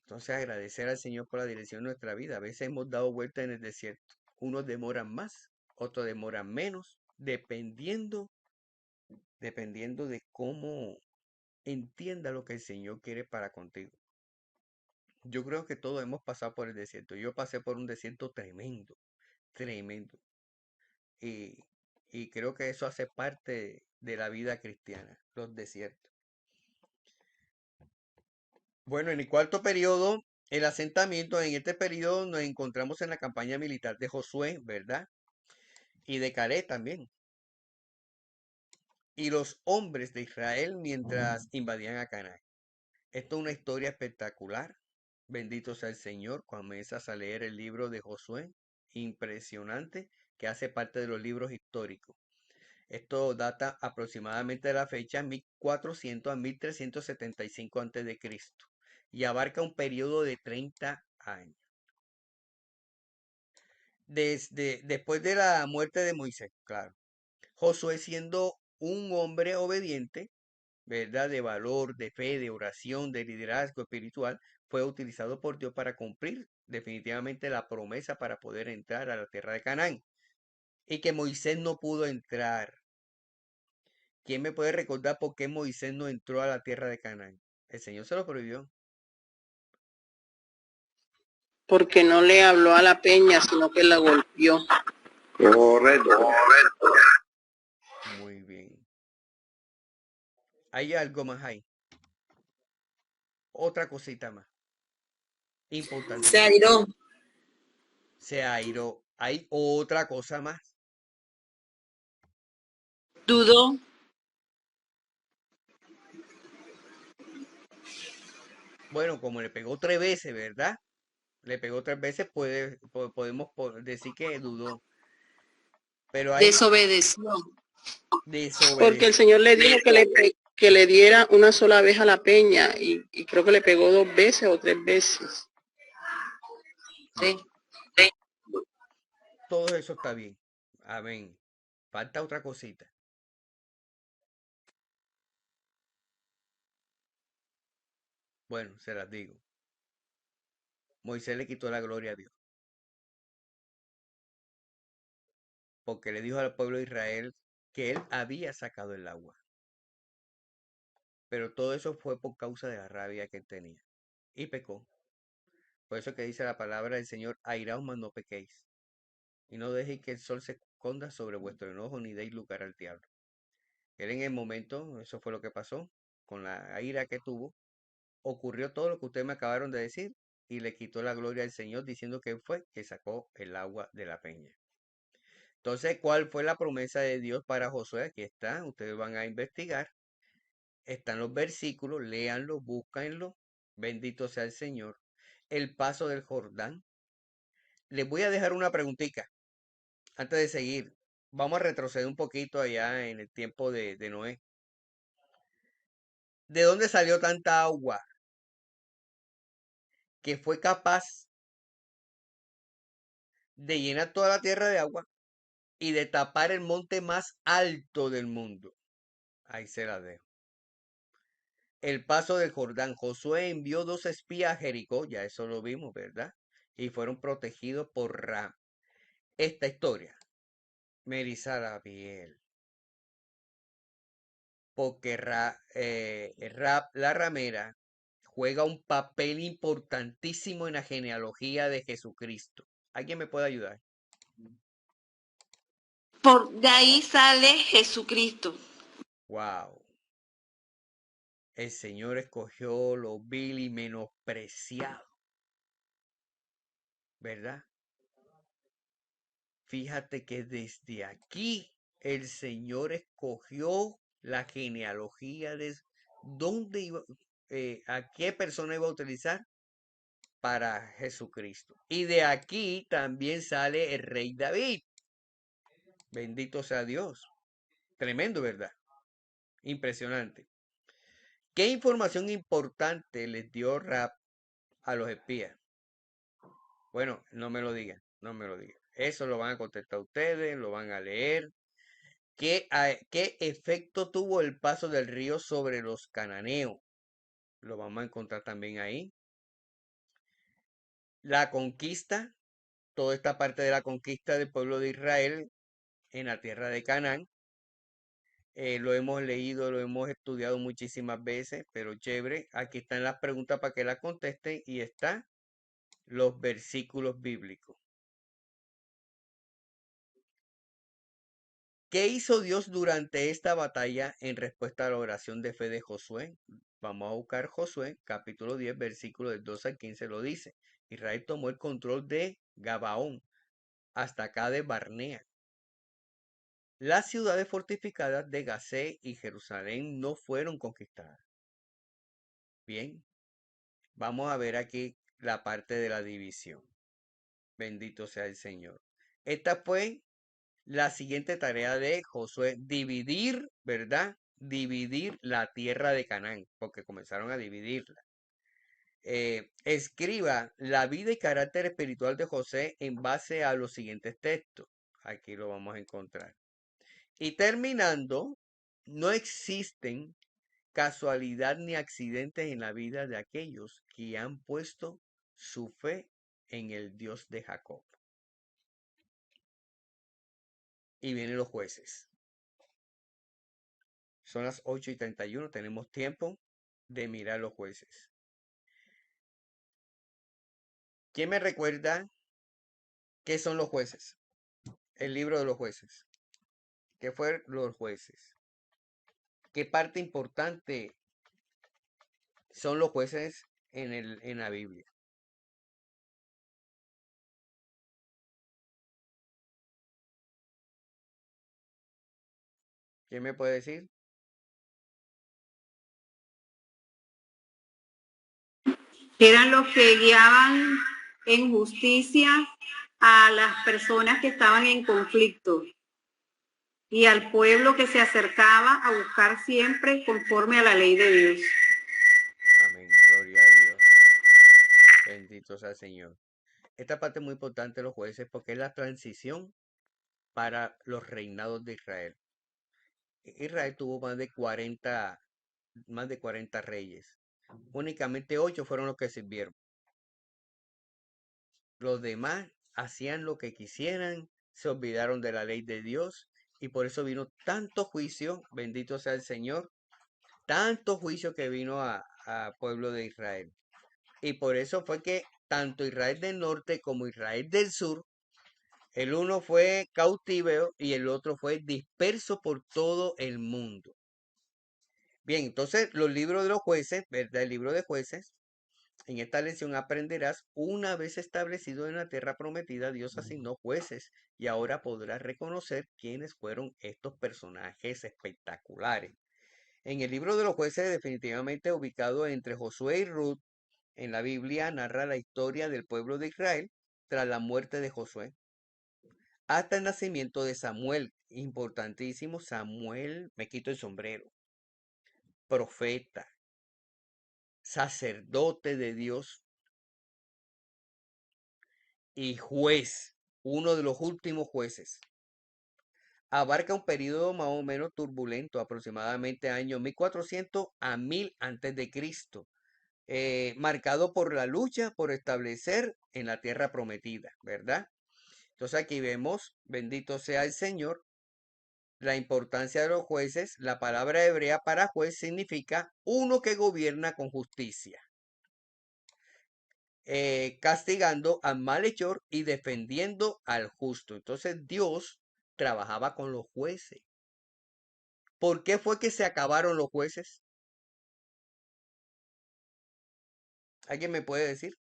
Entonces agradecer al Señor por la dirección de nuestra vida. A veces hemos dado vuelta en el desierto. Unos demoran más, otros demoran menos, dependiendo de cómo entienda lo que el Señor quiere para contigo. Yo creo que todos hemos pasado por el desierto. Yo pasé por un desierto tremendo, tremendo. Y, y creo que eso hace parte de la vida cristiana, los desiertos. Bueno, en el cuarto periodo, el asentamiento, en este periodo nos encontramos en la campaña militar de Josué, ¿verdad? Y de Caleb también. Y los hombres de Israel mientras invadían a Canaán. Esto es una historia espectacular. Bendito sea el Señor. Cuando comienzas a leer el libro de Josué, impresionante, que hace parte de los libros históricos. Esto data aproximadamente de la fecha 1400 a 1375 a.C. y abarca un periodo de 30 años. Después de la muerte de Moisés, claro. Josué, siendo un hombre obediente, ¿verdad? De valor, de fe, de oración, de liderazgo espiritual, fue utilizado por Dios para cumplir definitivamente la promesa para poder entrar a la tierra de Canaán. Y que Moisés no pudo entrar. ¿Quién me puede recordar por qué Moisés no entró a la tierra de Canaán? El Señor se lo prohibió. Porque no le habló a la peña, sino que la golpeó. Correcto. Muy bien. Hay algo más ahí. Otra cosita más. Importante. Se airó. Se airó. Hay otra cosa más. Dudó. Bueno, como le pegó 3 veces, ¿verdad? Le pegó 3 veces, podemos decir que dudó. Pero hay Desobedeció. Porque el desobedeció. Señor le dijo que le diera una sola vez a la peña y creo que le pegó 2 veces o 3 veces. Sí. Todo eso está bien. Amén. Falta otra cosita. Bueno, se las digo. Moisés le quitó la gloria a Dios. Porque le dijo al pueblo de Israel que él había sacado el agua. Pero todo eso fue por causa de la rabia que él tenía. Y pecó. Por eso que dice la palabra del Señor, airaos mas no pequéis. Y no dejéis que el sol se esconda sobre vuestro enojo, ni deis lugar al diablo. Él en el momento, eso fue lo que pasó, con la ira que tuvo, ocurrió todo lo que ustedes me acabaron de decir, y le quitó la gloria al Señor diciendo que fue que sacó el agua de la peña. Entonces, ¿cuál fue la promesa de Dios para Josué? Aquí está, ustedes van a investigar. Están los versículos, léanlo, búsquenlo. Bendito sea el Señor. El paso del Jordán. Les voy a dejar una preguntita antes de seguir. Vamos a retroceder un poquito allá en el tiempo de Noé. ¿De dónde salió tanta agua que fue capaz de llenar toda la tierra de agua y de tapar el monte más alto del mundo? Ahí se la dejo. El paso del Jordán. Josué envió 2 espías a Jericó, ya eso lo vimos, ¿verdad? Y fueron protegidos por Ram. Esta historia me eriza la piel. Porque la ramera juega un papel importantísimo en la genealogía de Jesucristo. ¿Alguien me puede ayudar? De ahí sale Jesucristo. Wow. El Señor escogió lo vil y menospreciado, ¿verdad? Fíjate que desde aquí el Señor escogió la genealogía de dónde iba, a qué persona iba a utilizar para Jesucristo. Y de aquí también sale el rey David. Bendito sea Dios. Tremendo, ¿verdad? Impresionante. ¿Qué información importante les dio Rab a los espías? Bueno, no me lo digan, no me lo digan. Eso lo van a contestar ustedes, lo van a leer. ¿Qué efecto tuvo el paso del río sobre los cananeos? Lo vamos a encontrar también ahí. La conquista, toda esta parte de la conquista del pueblo de Israel en la tierra de Canaán. Lo hemos leído, lo hemos estudiado muchísimas veces, pero chévere. Aquí están las preguntas para que las contesten y están los versículos bíblicos. ¿Qué hizo Dios durante esta batalla en respuesta a la oración de fe de Josué? Vamos a buscar Josué, capítulo 10, versículo del 12 al 15, lo dice. Israel tomó el control de Gabaón hasta acá de Barnea. Las ciudades fortificadas de Gazé y Jerusalén no fueron conquistadas. Bien, vamos a ver aquí la parte de la división. Bendito sea el Señor. Esta fue la siguiente tarea de Josué, dividir, ¿verdad? Dividir la tierra de Canaán, porque comenzaron a dividirla. Escriba la vida y carácter espiritual de José en base a los siguientes textos. Aquí lo vamos a encontrar. Y terminando, no existen casualidad ni accidentes en la vida de aquellos que han puesto su fe en el Dios de Jacob. Y vienen los jueces. Son las 8:31, tenemos tiempo de mirar los jueces. ¿Quién me recuerda qué son los jueces? El libro de los jueces. ¿Qué fueron los jueces? ¿Qué parte importante son los jueces en la Biblia? ¿Quién me puede decir? Eran los que guiaban en justicia a las personas que estaban en conflicto y al pueblo que se acercaba a buscar siempre conforme a la ley de Dios. Amén, gloria a Dios. Bendito sea el Señor. Esta parte es muy importante de los jueces porque es la transición para los reinados de Israel. Israel tuvo más de 40 reyes. Únicamente 8 fueron los que sirvieron. Los demás hacían lo que quisieran, se olvidaron de la ley de Dios y por eso vino tanto juicio, bendito sea el Señor, tanto juicio que vino a pueblo de Israel. Y por eso fue que tanto Israel del norte como Israel del sur, el uno fue cautivo y el otro fue disperso por todo el mundo. Bien, entonces los libros de los jueces, ¿verdad? El libro de jueces, en esta lección aprenderás, una vez establecido en la tierra prometida, Dios asignó jueces y ahora podrás reconocer quiénes fueron estos personajes espectaculares. En el libro de los jueces, definitivamente ubicado entre Josué y Ruth, en la Biblia narra la historia del pueblo de Israel tras la muerte de Josué, hasta el nacimiento de Samuel. Importantísimo, Samuel, me quito el sombrero, profeta, sacerdote de Dios y juez, uno de los últimos jueces. Abarca un periodo más o menos turbulento, aproximadamente año 1400 a 1000 antes de Cristo, marcado por la lucha por establecer en la tierra prometida, ¿verdad? Entonces aquí vemos, bendito sea el Señor, la importancia de los jueces. La palabra hebrea para juez significa uno que gobierna con justicia, castigando al malhechor y defendiendo al justo. Entonces Dios trabajaba con los jueces. ¿Por qué fue que se acabaron los jueces? ¿Alguien me puede decir?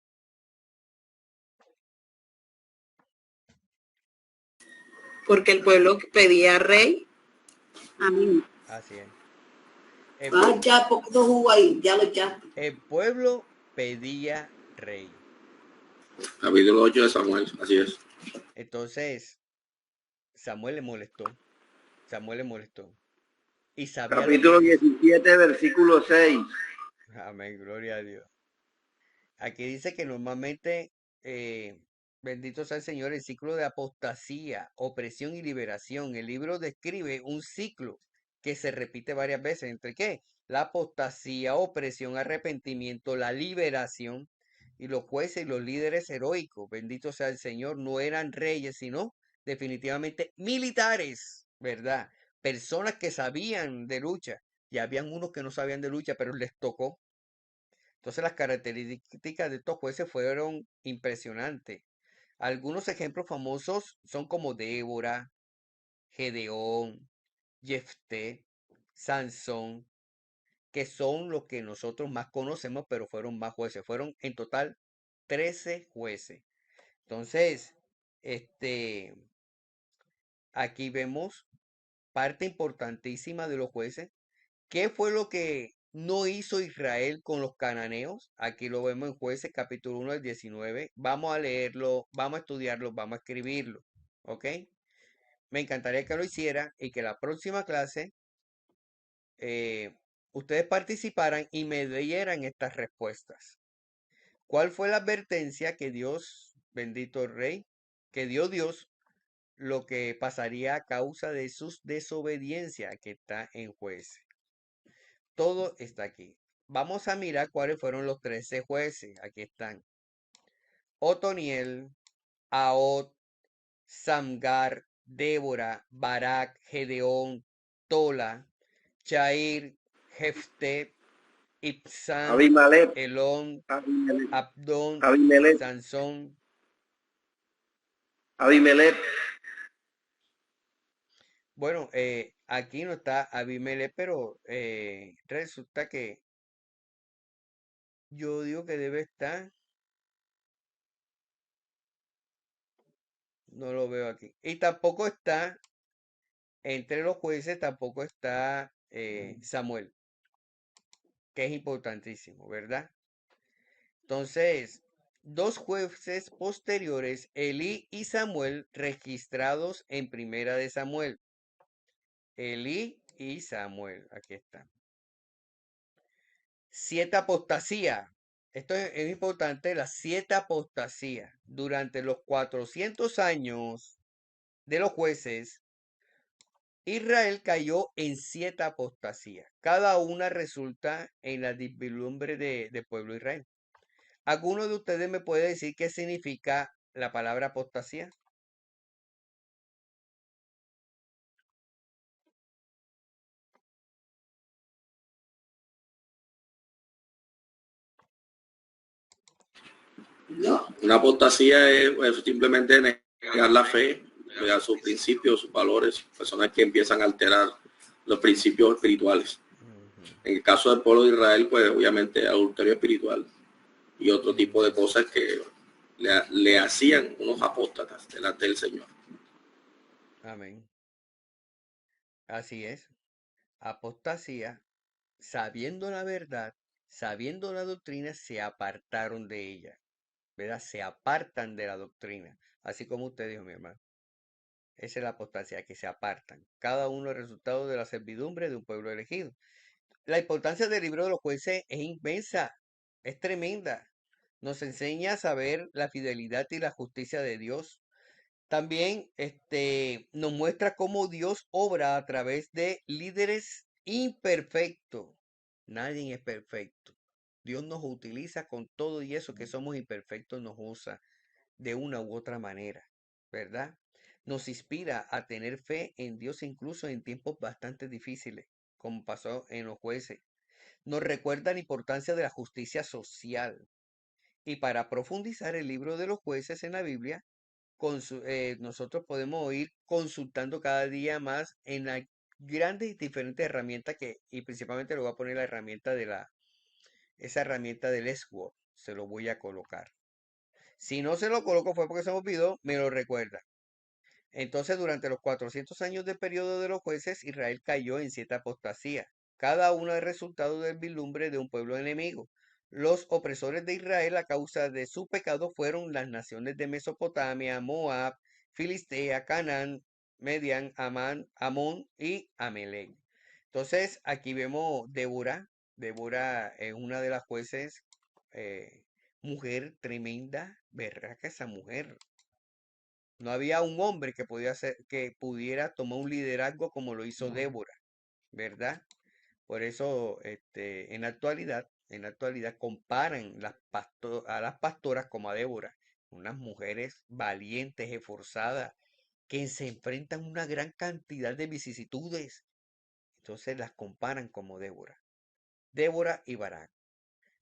Porque el pueblo pedía rey. Amén. Así es. Ya poquito jugo ahí, ya lo echaste. El pueblo pedía rey. Capítulo 8 de Samuel, así es. Entonces, Samuel le molestó. Y sabía lo Capítulo que... 17, versículo 6. Amén, gloria a Dios. Aquí dice que normalmente, bendito sea el Señor, el ciclo de apostasía, opresión y liberación. El libro describe un ciclo que se repite varias veces. ¿Entre qué? La apostasía, opresión, arrepentimiento, la liberación. Y los jueces y los líderes heroicos, bendito sea el Señor, no eran reyes, sino definitivamente militares, ¿verdad? Personas que sabían de lucha. Y habían unos que no sabían de lucha, pero les tocó. Entonces las características de estos jueces fueron impresionantes. Algunos ejemplos famosos son como Débora, Gedeón, Jefté, Sansón, que son los que nosotros más conocemos, pero fueron más jueces. Fueron en total 13 jueces. Entonces, aquí vemos parte importantísima de los jueces. ¿Qué fue lo que no hizo Israel con los cananeos? Aquí lo vemos en Jueces capítulo 1 del 19. Vamos a leerlo, vamos a estudiarlo, vamos a escribirlo. ¿Ok? Me encantaría que lo hiciera y que la próxima clase ustedes participaran y me dieran estas respuestas. ¿Cuál fue la advertencia que Dios, bendito el Rey, que dio Dios, lo que pasaría a causa de sus desobediencias, que está en Jueces? Todo está aquí. Vamos a mirar cuáles fueron los 13 jueces. Aquí están. Otoniel, Ahod, Samgar, Débora, Barak, Gedeón, Tola, Chair, Jefté, Ibsán, Abimelech, Elón, Abimelech, Abdón, Abimelech, Sansón. Abimelech. Bueno, aquí no está Abimelech, pero resulta que yo digo que debe estar. No lo veo aquí. Y tampoco está, entre los jueces, tampoco está Samuel, que es importantísimo, ¿verdad? Entonces, dos jueces posteriores, Elí y Samuel, registrados en Primera de Samuel. Elí y Samuel, aquí están. 7 apostasías. Esto es importante, las 7 apostasías. Durante los 400 años de los jueces, Israel cayó en 7 apostasías. Cada una resulta en la dislumbre de pueblo de Israel. ¿Alguno de ustedes me puede decir qué significa la palabra apostasía? No. Una apostasía es simplemente negar la fe, negar sus principios, sus valores, personas que empiezan a alterar los principios espirituales. En el caso del pueblo de Israel, pues obviamente adulterio espiritual y otro tipo de cosas que le hacían unos apóstatas delante del Señor. Amén. Así es. Apostasía, sabiendo la verdad, sabiendo la doctrina, se apartaron de ella. ¿Verdad? Se apartan de la doctrina. Así como usted dijo, mi hermano. Esa es la apostasía, que se apartan. Cada uno es resultado de la servidumbre de un pueblo elegido. La importancia del libro de los jueces es inmensa, es tremenda. Nos enseña a saber la fidelidad y la justicia de Dios. También nos muestra cómo Dios obra a través de líderes imperfectos. Nadie es perfecto. Dios nos utiliza con todo y eso que somos imperfectos, nos usa de una u otra manera, ¿verdad? Nos inspira a tener fe en Dios incluso en tiempos bastante difíciles, como pasó en los jueces. Nos recuerda la importancia de la justicia social. Y para profundizar el libro de los jueces en la Biblia, nosotros podemos ir consultando cada día más en las grandes y diferentes herramientas y principalmente le voy a poner la herramienta esa herramienta del Sword. Se lo voy a colocar. Si no se lo coloco fue porque se me olvidó, me lo recuerda. Entonces, durante los 400 años del periodo de los jueces, Israel cayó en 7 apostasías, cada una el resultado del vislumbre de un pueblo enemigo. Los opresores de Israel a causa de su pecado fueron las naciones de Mesopotamia, Moab, Filistea, Canaán, Median, Amón y Amalek. Entonces, aquí vemos Débora. Débora es una de las jueces, mujer tremenda, berraca esa mujer. No había un hombre que pudiera tomar un liderazgo como lo hizo Débora, ¿verdad? Por eso, en la actualidad comparan a las pastoras como a Débora, unas mujeres valientes, esforzadas, que se enfrentan a una gran cantidad de vicisitudes. Entonces las comparan como Débora. Débora y Barak,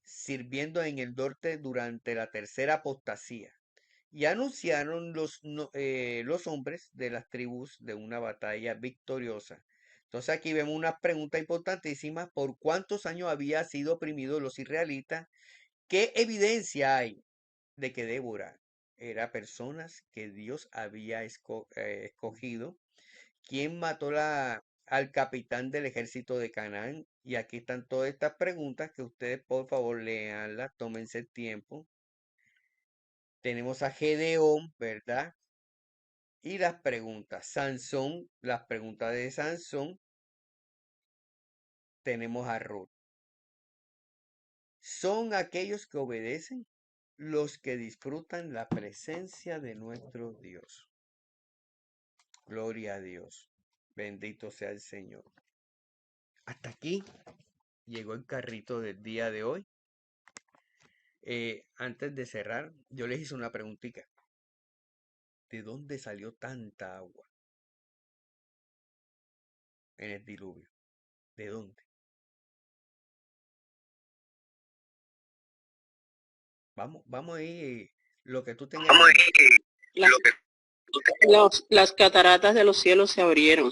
sirviendo en el norte durante la tercera apostasía. Y anunciaron los hombres de las tribus de una batalla victoriosa. Entonces aquí vemos una pregunta importantísima: ¿por cuántos años había sido oprimido los israelitas? ¿Qué evidencia hay de que Débora era personas que Dios había escogido? ¿Quién mató al capitán del ejército de Canaán? Y aquí están todas estas preguntas que ustedes por favor leanlas, tómense el tiempo. Tenemos a Gedeón, ¿verdad? Y las preguntas. Sansón, las preguntas de Sansón. Tenemos a Ruth. Son aquellos que obedecen los que disfrutan la presencia de nuestro Dios. Gloria a Dios. Bendito sea el Señor. Hasta aquí llegó el carrito del día de hoy. Antes de cerrar, yo les hice una preguntita. ¿De dónde salió tanta agua en el diluvio? ¿De dónde? Vamos a ir lo que tú tengas. Las cataratas de los cielos se abrieron.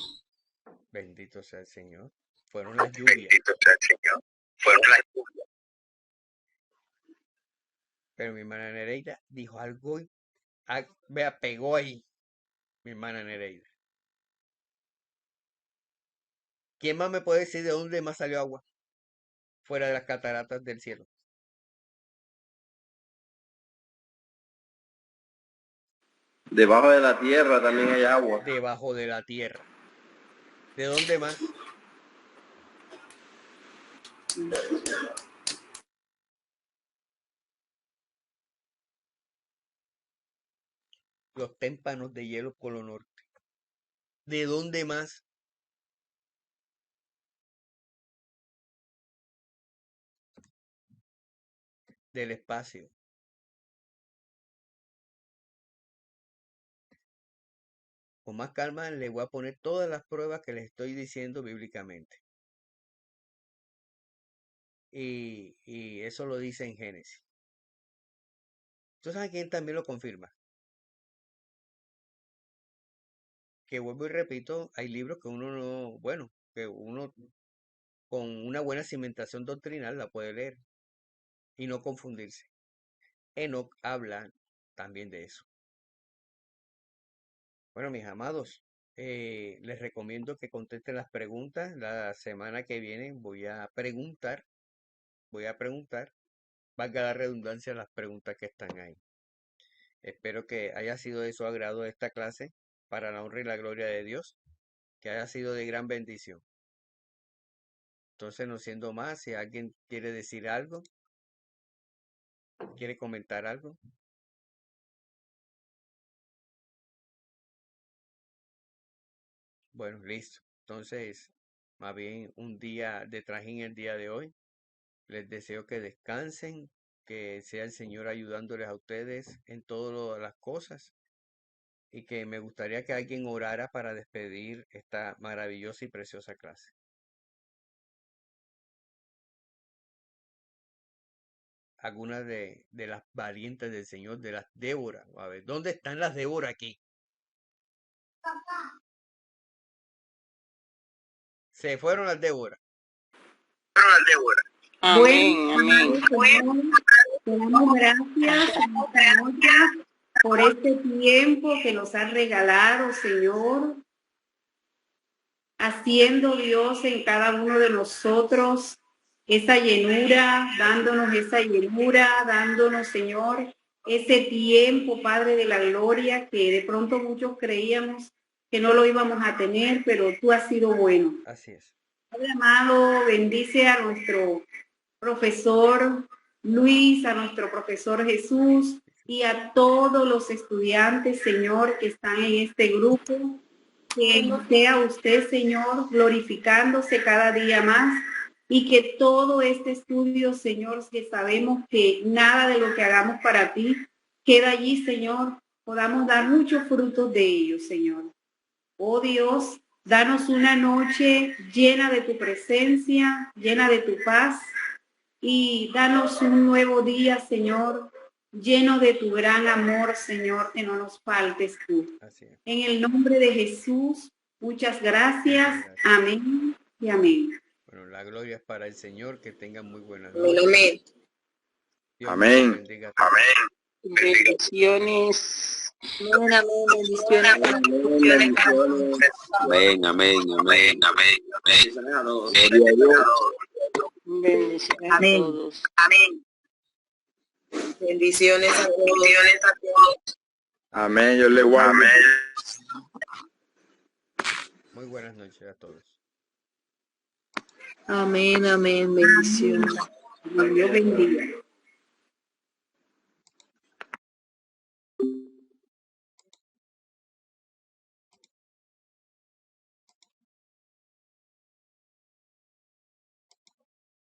Bendito sea el Señor. Fueron las lluvias. Pero mi hermana Nereida dijo algo y vea, pegó ahí. Mi hermana Nereida. ¿Quién más me puede decir de dónde más salió agua? Fuera de las cataratas del cielo. Debajo de la tierra también hay agua. Debajo de la tierra. ¿De dónde más? Los témpanos de hielo Polo Norte. ¿De dónde más? Del espacio. Con más calma les voy a poner todas las pruebas que les estoy diciendo bíblicamente. Y eso lo dice en Génesis. Entonces, ¿a quién también lo confirma? Que vuelvo y repito, hay libros que uno no, bueno, que uno con una buena cimentación doctrinal la puede leer y no confundirse. Enoc habla también de eso. Bueno, mis amados, les recomiendo que contesten las preguntas. La semana que viene voy a preguntar, valga la redundancia, las preguntas que están ahí. Espero que haya sido de su agrado esta clase para la honra y la gloria de Dios, que haya sido de gran bendición. Entonces, no siendo más, si alguien quiere decir algo, quiere comentar algo. Bueno, listo. Entonces, más bien un día de trajín el día de hoy. Les deseo que descansen, que sea el Señor ayudándoles a ustedes en todas las cosas. Y que me gustaría que alguien orara para despedir esta maravillosa y preciosa clase. Algunas de las valientes del Señor, de las Débora. A ver, ¿dónde están las Débora aquí? Se fueron las Débora. Amén, amén. Bueno, te damos gracias. por este tiempo que nos has regalado, Señor, haciendo, Dios, en cada uno de nosotros esa llenura, dándonos, Señor, ese tiempo, Padre de la gloria, que de pronto muchos creíamos que no lo íbamos a tener, pero tú has sido bueno. Así es. Padre amado, bendice a nuestro profesor Luis, a nuestro profesor Jesús y a todos los estudiantes, Señor, que están en este grupo. Que sea usted, Señor, glorificándose cada día más y que todo este estudio, Señor, que sabemos que nada de lo que hagamos para ti queda allí, Señor, podamos dar muchos frutos de ello, Señor. Oh Dios, danos una noche llena de tu presencia, llena de tu paz y danos un nuevo día, Señor, lleno de tu gran amor, Señor, que no nos faltes tú. En el nombre de Jesús, muchas gracias. Amén y amén. Bueno, la gloria es para el Señor, que tengan muy buenas Amén. noches. Dios Amén. los bendiga a todos. Bendiciones. Amén, amén, bendiciones. Amén, amén, amén, amén. Bendiciones a todos. Bendiciones a Amén. todos. Amén. Bendiciones a todos. Amén. Yo le guardo. Muy buenas noches a todos. Amén, amén, bendiciones. Dios bendiga.